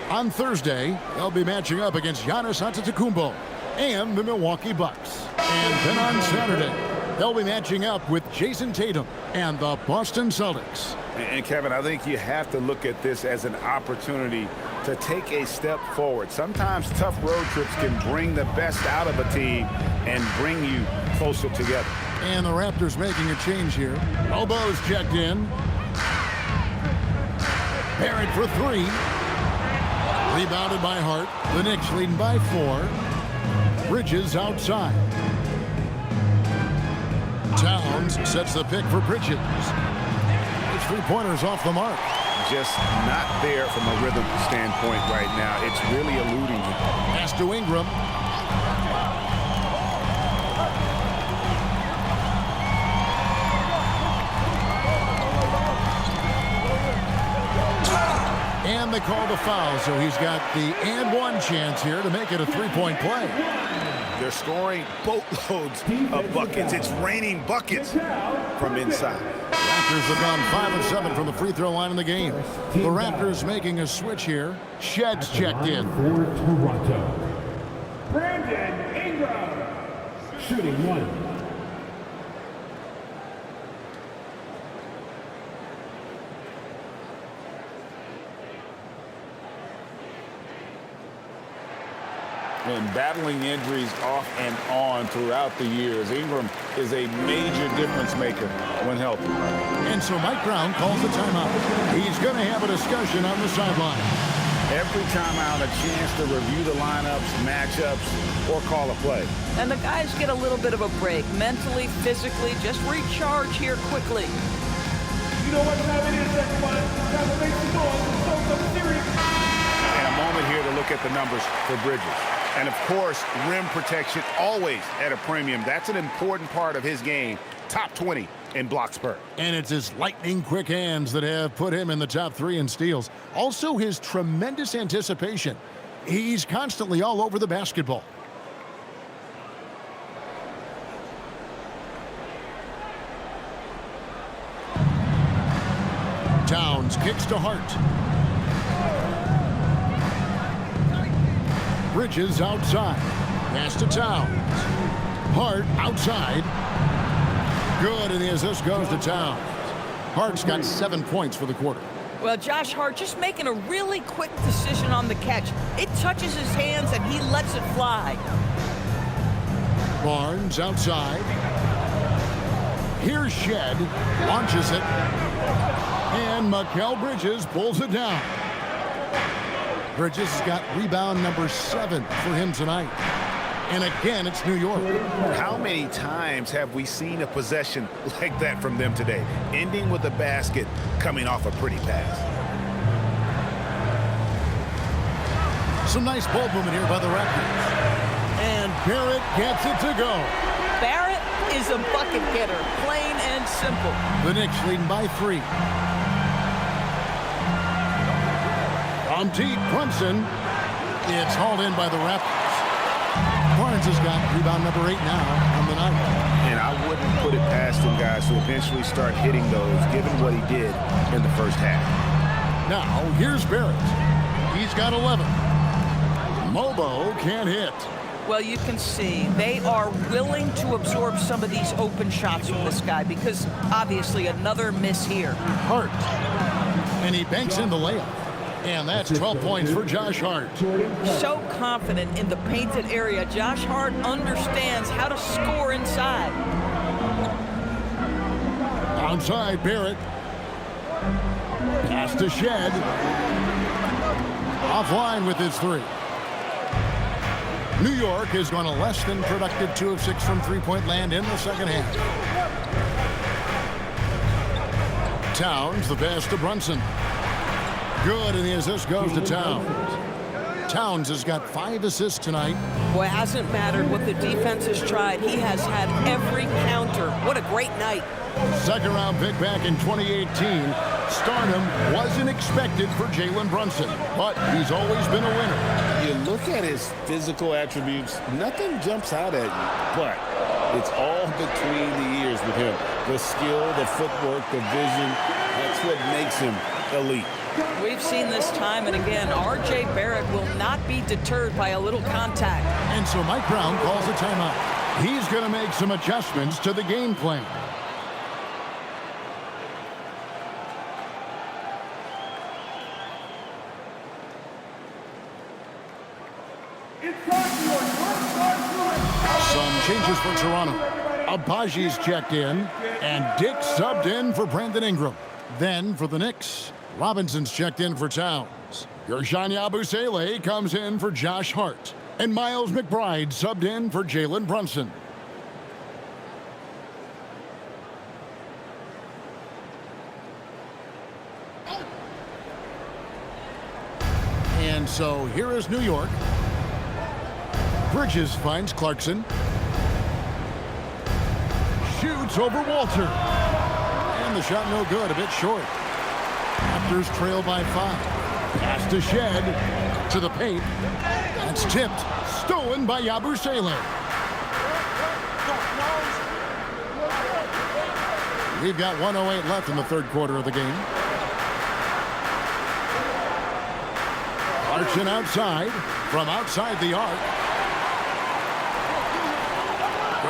On Thursday, they'll be matching up against Giannis Antetokounmpo and the Milwaukee Bucks. And then on Saturday, they'll be matching up with Jason Tatum and the Boston Celtics. And Kevin, I think you have to look at this as an opportunity to take a step forward. Sometimes tough road trips can bring the best out of a team and bring you closer together. And the Raptors making a change here. Elbows checked in. Barrett for 3. Rebounded by Hart. The Knicks leading by 4. Bridges outside. Towns sets the pick for Bridges. His 3-pointers off the mark. Just not there from a rhythm standpoint right now. It's really eluding him. Pass to Ingram. And they call the foul, so he's got the and one chance here to make it a 3-point play. They're scoring boatloads of buckets. It's raining buckets from inside. Raptors have gone 5 of 7 from the free throw line in the game. The Raptors making a switch here. Shed's checked in. For Toronto, Brandon Ingram, shooting 1. When battling injuries off and on throughout the years, Ingram is a major difference maker when healthy. And so Mike Brown calls the timeout. He's going to have a discussion on the sideline. Every timeout, a chance to review the lineups, matchups, or call a play. And the guys get a little bit of a break, mentally, physically, just recharge here quickly. You know what time it is, everyone? Time to make some noise and show some serious. moment here to look at the numbers for Bridges. And, of course, rim protection always at a premium. That's an important part of his game. Top 20 in blocks per. And it's his lightning-quick hands that have put him in the top 3 in steals. Also, his tremendous anticipation. He's constantly all over the basketball. Towns kicks to Hart. Bridges outside. Pass to Towns. Hart outside. Good, and the assist goes to Towns. Hart's got 7 points for the quarter. Well, Josh Hart just making a really quick decision on the catch. It touches his hands, and he lets it fly. Barnes outside. Here's Shed. Launches it. And Mikal Bridges pulls it down. Bridges has got rebound number 7 for him tonight. And again, it's New York. How many times have we seen a possession like that from them today? Ending with a basket, coming off a pretty pass. Some nice ball movement here by the Raptors. And Barrett gets it to go. Barrett is a bucket getter, plain and simple. The Knicks leading by 3. From deep, Brunson. It's hauled in by the Raptors. Barnes has got rebound number 8 now on the night. And I wouldn't put it past him, guys, to eventually start hitting those, given what he did in the first half. Now, here's Barrett. He's got 11. Mobo can't hit. Well, you can see they are willing to absorb some of these open shots from this guy because, obviously, another miss here. Hart. And he banks in the layup. And that's 12 points for Josh Hart. So confident in the painted area. Josh Hart understands how to score inside. Outside, Barrett. Pass to Shed. Offline with his 3. New York has gone a less than productive 2 of 6 from three-point land in the second half. Towns, the pass to Brunson. Good, and the assist goes to Towns. Towns has got 5 assists tonight. Boy, it hasn't mattered what the defense has tried. He has had every counter. What a great night. Second round pick back in 2018. Stardom wasn't expected for Jalen Brunson, but he's always been a winner. You look at his physical attributes, nothing jumps out at you, but it's all between the ears with him. The skill, the footwork, the vision, that's what makes him elite. We've seen this time and again. R.J. Barrett will not be deterred by a little contact. And so Mike Brown calls a timeout. He's going to make some adjustments to the game plan. Some changes for Toronto. Abaji's checked in, and Dick subbed in for Brandon Ingram. Then for the Knicks, Robinson's checked in for Towns. Gershon Yabusele comes in for Josh Hart. And Miles McBride subbed in for Jalen Brunson. And so here is New York. Bridges finds Clarkson. Shoots over Walter. And the shot no good, a bit short. Raptors trail by 5. Pass to Shed. To the paint. That's tipped. Stolen by Yabusele. We've got 1:08 left in the third quarter of the game. Clarkson outside. From outside the arc.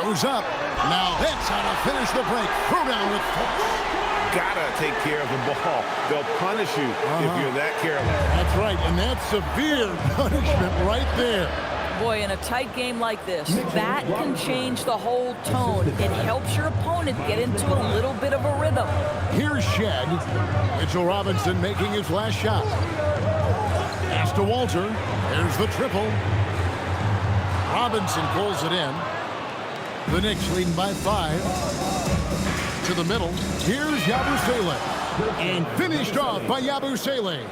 Goes up. Now that's how to finish the break. Throw down with force. Gotta take care of the ball. They'll punish you if you're that careless. That's right, and that's severe punishment right there. Boy, in a tight game like this, that can change the whole tone. It helps your opponent get into a little bit of a rhythm. Here's Shed. Mitchell Robinson making his last shot. Pass to Walter. There's the triple. Robinson pulls it in. The Knicks leading by 5. To the middle. Here's Yabusele. And finished off by Yabusele.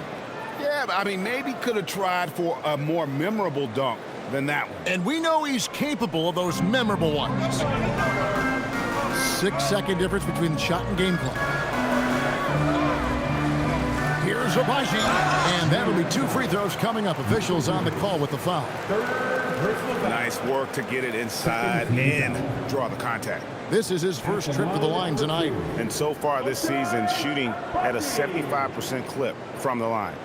Yeah, but I mean, maybe could have tried for a more memorable dunk than that one. And we know he's capable of those memorable ones. 6-second difference between the shot and game clock. Here's Abaji, and that'll be 2 free throws coming up. Officials on the call with the foul. Nice work to get it inside and draw the contact. This is his first trip to the line tonight. And so far this season, shooting at a 75% clip from the line.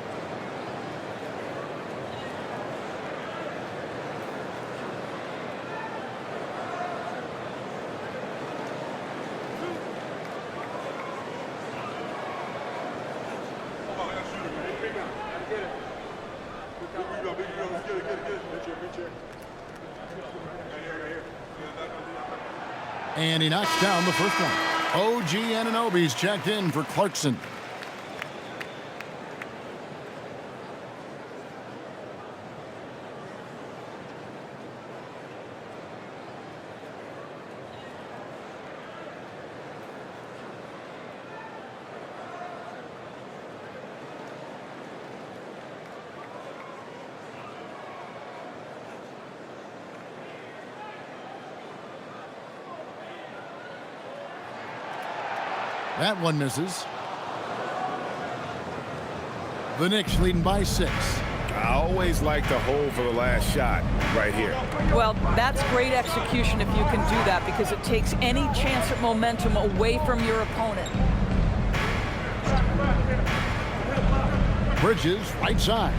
And he knocks down the first one. OG Anunoby's checked in for Clarkson. That one misses. The Knicks leading by 6. I always like to hold for the last shot right here. Well, that's great execution if you can do that, because it takes any chance at momentum away from your opponent. Bridges, right side.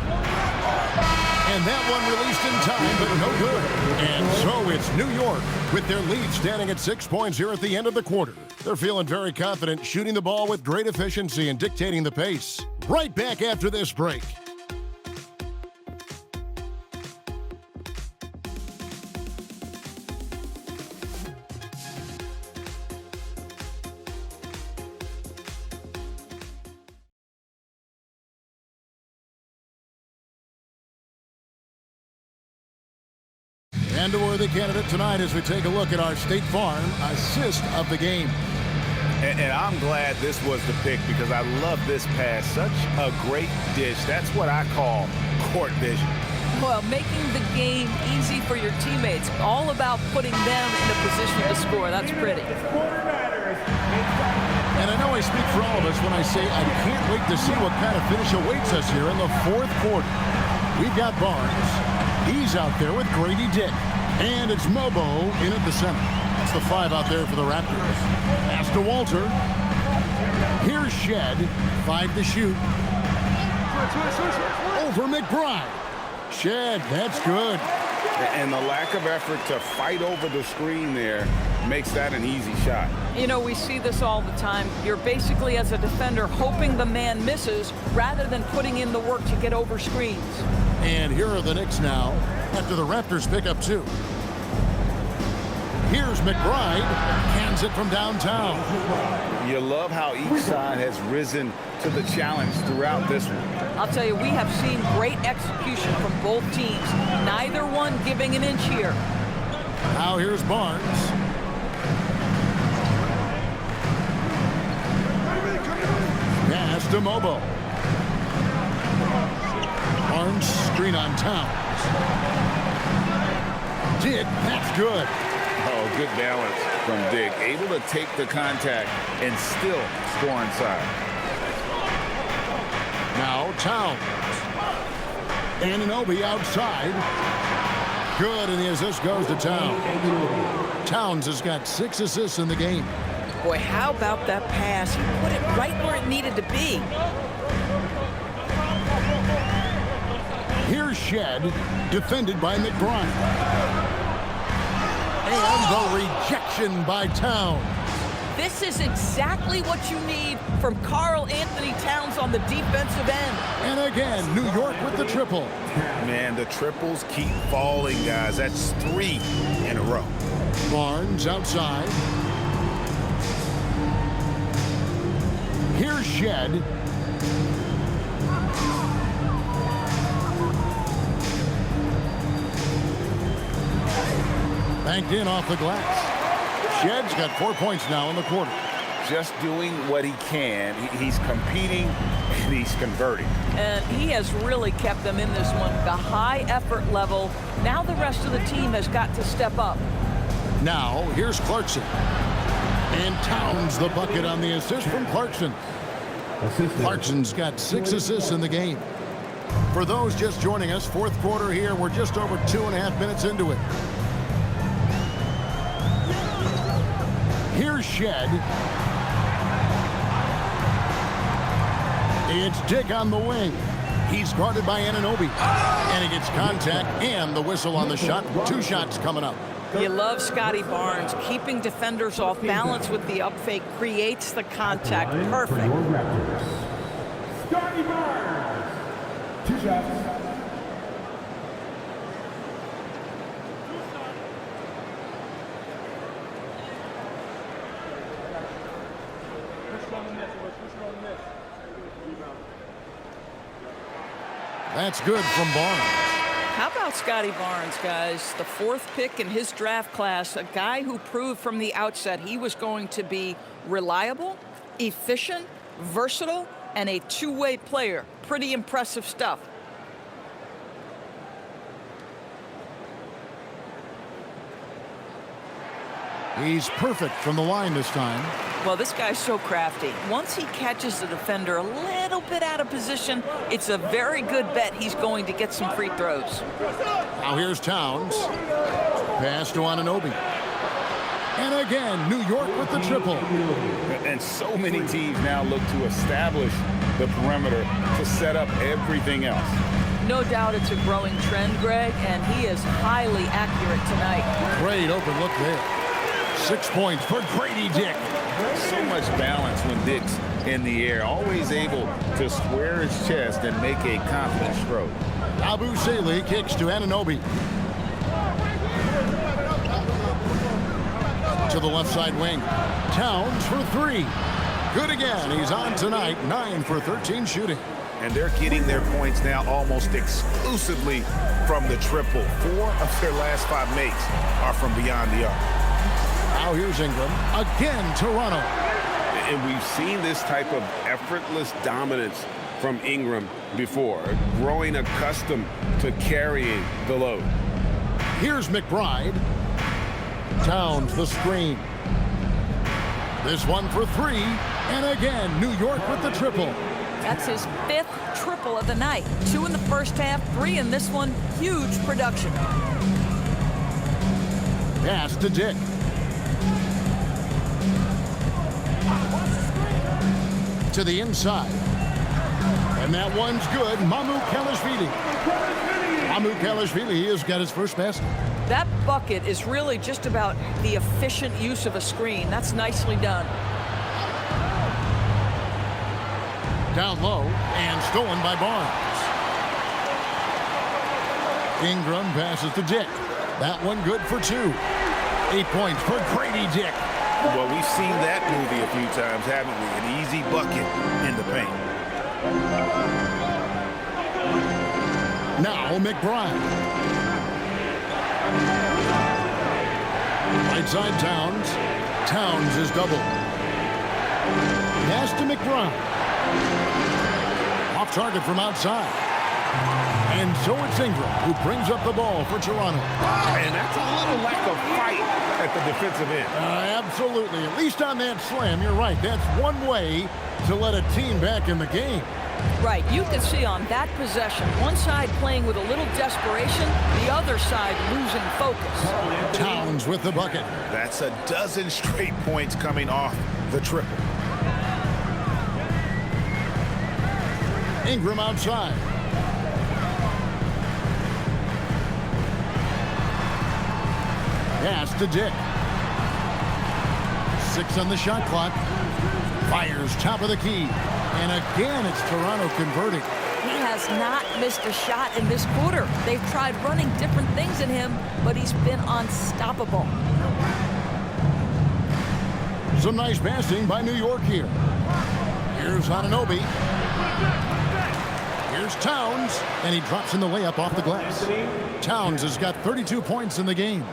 And that one released in time, but no good. And so it's New York with their lead standing at 6 points here at the end of the quarter. They're feeling very confident, shooting the ball with great efficiency and dictating the pace. Right back after this break. And a worthy candidate tonight as we take a look at our State Farm assist of the game. And I'm glad this was the pick, because I love this pass. Such a great dish. That's what I call court vision. Well, making the game easy for your teammates. All about putting them in a position to score. That's pretty. And I know I speak for all of us when I say I can't wait to see what kind of finish awaits us here in the fourth quarter. We've got Barnes. He's out there with Grady Dick. And it's Mobo in at the center. That's the 5 out there for the Raptors. Pass to Walter. Here's Shed. 5 to shoot. Over McBride. Shed, that's good. And the lack of effort to fight over the screen there makes that an easy shot. You know, we see this all the time. You're basically, as a defender, hoping the man misses rather than putting in the work to get over screens. And here are the Knicks now after the Raptors pick up 2. Here's McBride. Cans it from downtown. You love how each side has risen to the challenge throughout this one. I'll tell you, we have seen great execution from both teams. Neither one giving an inch here. Now here's Barnes. Pass to Mobo. Barnes screen on Towns. Dick, that's good. Oh, good balance from Dick. Able to take the contact and still score inside. Now Towns. Anunoby outside. Good, and the assist goes to Towns. Towns has got 6 assists in the game. Boy, how about that pass? He put it right where it needed to be. Here's Shed, defended by McBride. And the rejection by Towns. This is exactly what you need from Karl Anthony Towns on the defensive end. And again, New York with the triple. Man, the triples keep falling, guys. That's 3 in a row. Barnes outside. Here's Shed. Banked in off the glass. Shed's got 4 points now in the quarter. just doing what he can. He's competing and he's converting. And he has really kept them in this one. The high effort level. Now the rest of the team has got to step up. Now, here's Clarkson. And Towns the bucket on the assist from Clarkson. Clarkson's got 6 assists in the game. For those just joining us, fourth quarter here. We're just over 2.5 minutes into it. Here's Shed. It's Dick on the wing. He's guarded by Anunoby. And he gets contact and the whistle on the shot. 2 shots coming up. You love Scotty Barnes. Keeping defenders off balance with the up fake creates the contact. Perfect. Scotty Barnes. 2 shots. That's good from Barnes. How about Scotty Barnes, guys? The 4th pick in his draft class, a guy who proved from the outset he was going to be reliable, efficient, versatile, and a two-way player. Pretty impressive stuff. He's perfect from the line this time. Well, this guy's so crafty. Once he catches the defender a little bit out of position, it's a very good bet he's going to get some free throws. Now here's Towns. Pass to Anunoby. And again, New York with the triple. And so many teams now look to establish the perimeter to set up everything else. No doubt it's a growing trend, Greg, and he is highly accurate tonight. Great open look there. 6 points for Grady Dick. So much balance when Dick's in the air. Always able to square his chest and make a confident stroke. Abu Saleh kicks to Anunoby. To the left side wing. Towns for 3. Good again. He's on tonight. 9 for 13 shooting. And they're getting their points now almost exclusively from the triple. 4 of their last 5 makes are from beyond the arc. Now here's Ingram. Again, Toronto. And we've seen this type of effortless dominance from Ingram before, growing accustomed to carrying the load. Here's McBride. Towns the screen. This one for 3. And again, New York with the triple. That's his 5th triple of the night. 2 in the first half, 3 in this one. Huge production. Pass to Dick. To the inside. And that one's good. Mamu Kalashvili has got his first basket. That bucket is really just about the efficient use of a screen. That's nicely done. Down low and stolen by Barnes. Ingram passes to Dick. That one good for 2. 8 points for Grady Dick. Well, we've seen that movie a few times, haven't we? An easy bucket in the paint. Now McBride. Right side Towns. Towns is double. Pass to McBride. Off target from outside. And so it's Ingram who brings up the ball for Toronto. And that's a little lack of fight at the defensive end. Absolutely. At least on that slam, you're right. That's one way to let a team back in the game. Right. You can see on that possession, one side playing with a little desperation, the other side losing focus. Towns with the bucket. That's a dozen straight points coming off the triple. Ingram outside. Pass to Dick. 6 on the shot clock. Fires top of the key. And again, it's Toronto converting. He has not missed a shot in this quarter. They've tried running different things in him, but he's been unstoppable. Some nice passing by New York here. Here's Anunoby. Here's Towns. And he drops in the layup off the glass. Towns has got 32 points in the game.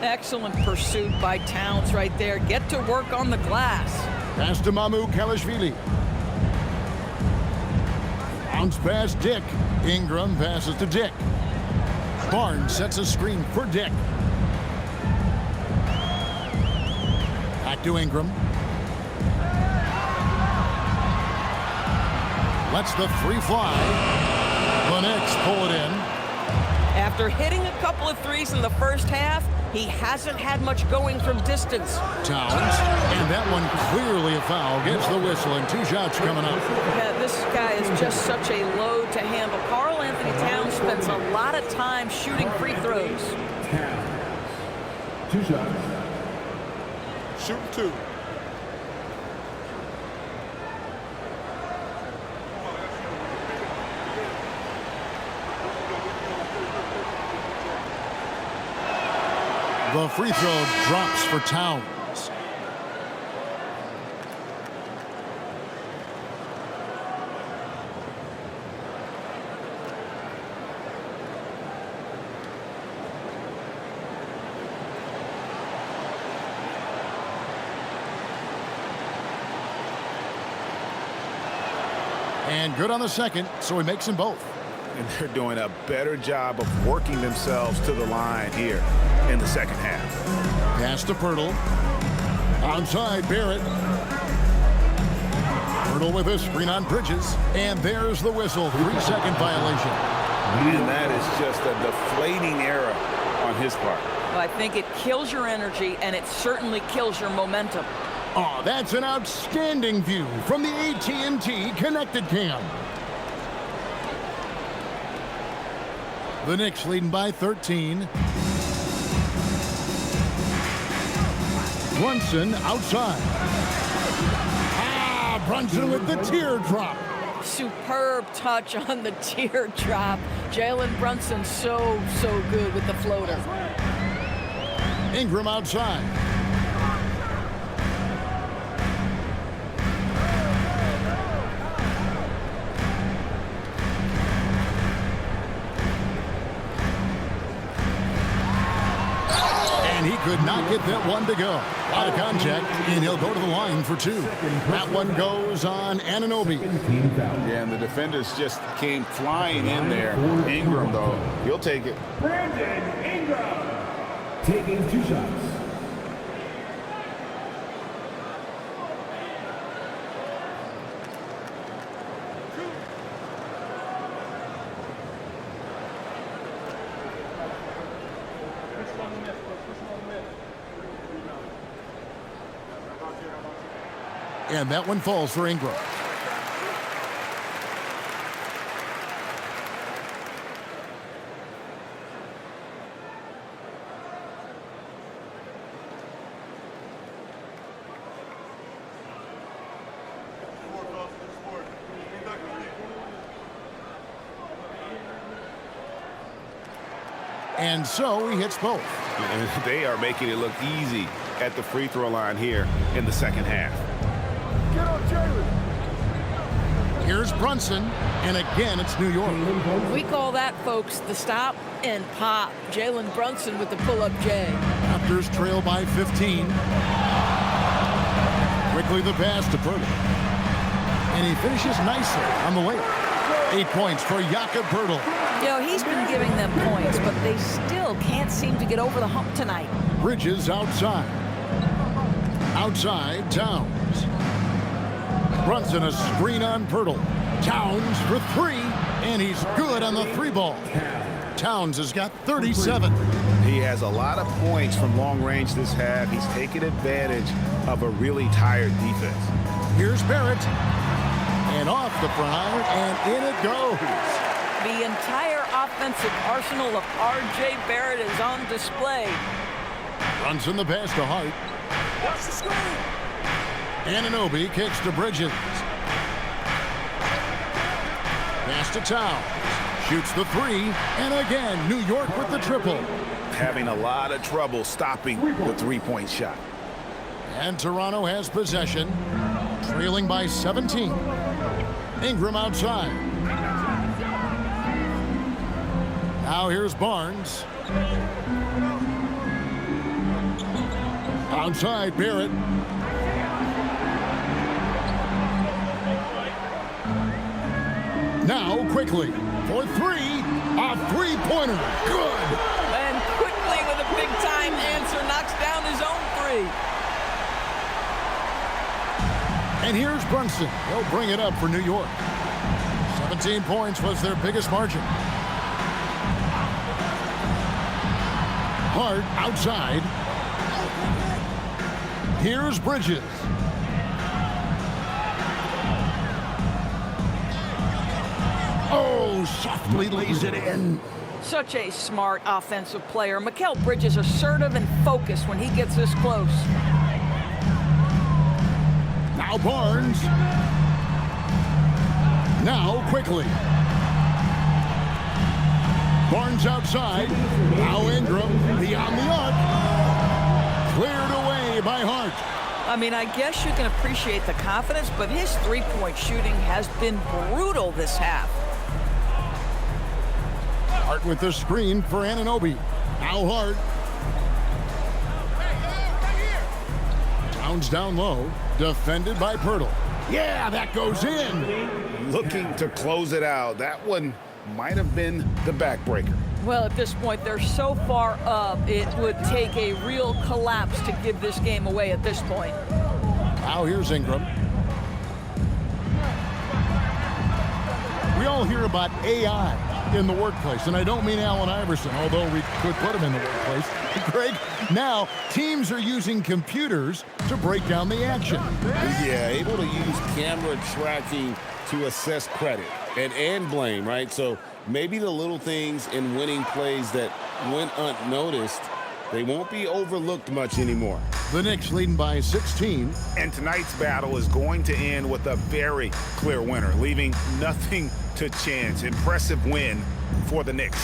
Excellent pursuit by Towns right there. Get to work on the glass. Pass to Mamu Kalashvili. Bounce pass Dick. Ingram passes to Dick. Barnes sets a screen for Dick. Back to Ingram. Lets the three fly. The Knicks pull it in. After hitting a couple of threes in the first half, he hasn't had much going from distance. Towns, and that one clearly a foul. Gets the whistle, and 2 shots coming up. Yeah, this guy is just such a load to handle. Karl Anthony Towns spends a lot of time shooting free throws. 2 shots. Shoot 2. The free throw drops for Towns. And good on the second, so he makes them both. And they're doing a better job of working themselves to the line here in the second half. Pass to Pirtle. Outside, Barrett. Pirtle with a screen on Bridges. And there's the whistle. 3-second violation. And that is just a deflating error on his part. Well, I think it kills your energy, and it certainly kills your momentum. Oh, that's an outstanding view from the AT&T Connected Cam. The Knicks leading by 13. Brunson outside. Brunson with the teardrop. Superb touch on the teardrop. Jalen Brunson so good with the floater. Ingram outside. And he could not get that one to go. Out of contact, and he'll go to the line for 2. That one goes on Anunoby. Yeah, and the defenders just came flying in there. Ingram, though, he'll take it. Brandon Ingram taking 2 shots. And that one falls for Ingram. And so he hits both. And they are making it look easy at the free throw line here in the second half. Get on Jalen. Here's Brunson, and again it's New York. We call that, folks, the stop and pop. Jalen Brunson with the pull-up J. Raptors trail by 15. Quickly the pass to Pirtle. And he finishes nicely on the layup. 8 points for Jakob Pirtle. You know, he's been giving them points, but they still can't seem to get over the hump tonight. Bridges outside. Outside, Towns. Brunson a screen on Pirtle. Towns for 3, and he's good on the 3 ball. Towns has got 37. He has a lot of points from long range this half. He's taken advantage of a really tired defense. Here's Barrett. And off the front, and in it goes. The entire offensive arsenal of R.J. Barrett is on display. Brunson the pass to Hart. Watch the screen. Anunoby kicks to Bridges. Pass to Towns. Shoots the 3, and again, New York with the triple. Having a lot of trouble stopping the three-point shot. And Toronto has possession, trailing by 17. Ingram outside. Now here's Barnes. Outside, Barrett. Now quickly for three. A three-pointer. Good. And quickly with a big-time answer, knocks down his own three. And here's Brunson. He'll bring it up for New York. 17 points was their biggest margin. Hart outside. Here's Bridges. Oh, softly lays it in. Such a smart offensive player. Mikal Bridges assertive and focused when he gets this close. Now Barnes. Now quickly. Barnes outside. Now Ingram beyond the arc. Cleared away by Hart. I mean, I guess you can appreciate the confidence, but his three-point shooting has been brutal this half. Hart with the screen for Anunoby. Now Hart. Towns down low. Defended by Pirtle. Yeah, that goes in. Looking to close it out. That one might have been the backbreaker. Well, at this point, they're so far up, it would take a real collapse to give this game away at this point. Now here's Ingram. We all hear about AI in the workplace, and I don't mean Allen Iverson, although we could put him in the workplace. Greg, now teams are using computers to break down the action. Yeah, able to use camera tracking to assess credit and blame, right? So maybe the little things in winning plays that went unnoticed, they won't be overlooked much anymore. The Knicks leading by 16. And tonight's battle is going to end with a very clear winner, leaving nothing to chance. Impressive win for the Knicks.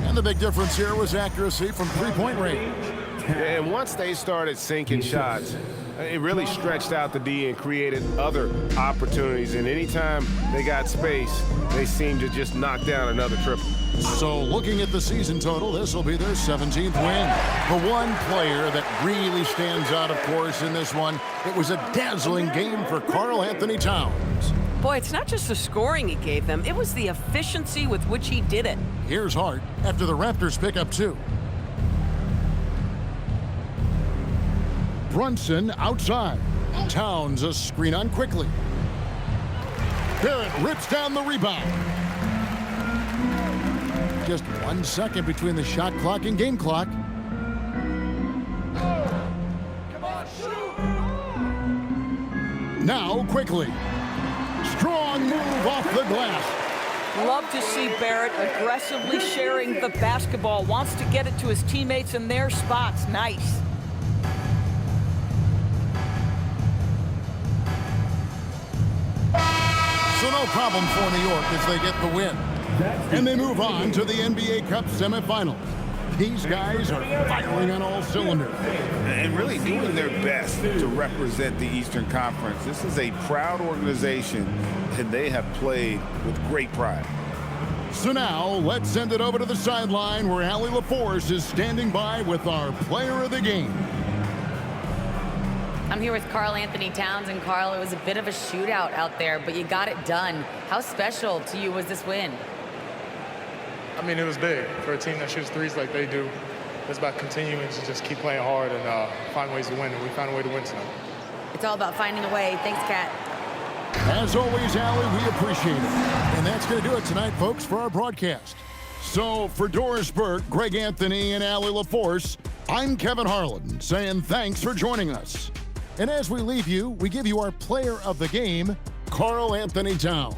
And the big difference here was accuracy from three-point range. And once they started sinking shots, it really stretched out the D and created other opportunities. And anytime they got space, they seemed to just knock down another triple. So looking at the season total, this will be their 17th win. The one player that really stands out, of course, in this one, it was a dazzling game for Karl Anthony Towns. Boy, it's not just the scoring he gave them, it was the efficiency with which he did it. Here's Hart after the Raptors pick up 2. Brunson outside. Towns a screen on quickly. Barrett rips down the rebound. Just 1 second between the shot clock and game clock. Come on, shoot! Now quickly. Strong move off the glass. Love to see Barrett aggressively sharing the basketball. Wants to get it to his teammates in their spots. Nice. So no problem for New York as they get the win. And they move on to the NBA Cup semifinals. These guys are firing on all cylinders. And really doing their best to represent the Eastern Conference. This is a proud organization, and they have played with great pride. So now, let's send it over to the sideline where Allie LaForce is standing by with our player of the game. I'm here with Karl Anthony Towns, and Karl, it was a bit of a shootout out there, but you got it done. How special to you was this win? I mean, it was big for a team that shoots threes like they do. It's about continuing to just keep playing hard and find ways to win, and we found a way to win tonight. It's all about finding a way. Thanks, Kat. As always, Allie, we appreciate it. And that's going to do it tonight, folks, for our broadcast. So for Doris Burke, Greg Anthony, and Allie LaForce, I'm Kevin Harlan saying thanks for joining us. And as we leave you, we give you our player of the game, Karl Anthony Towns.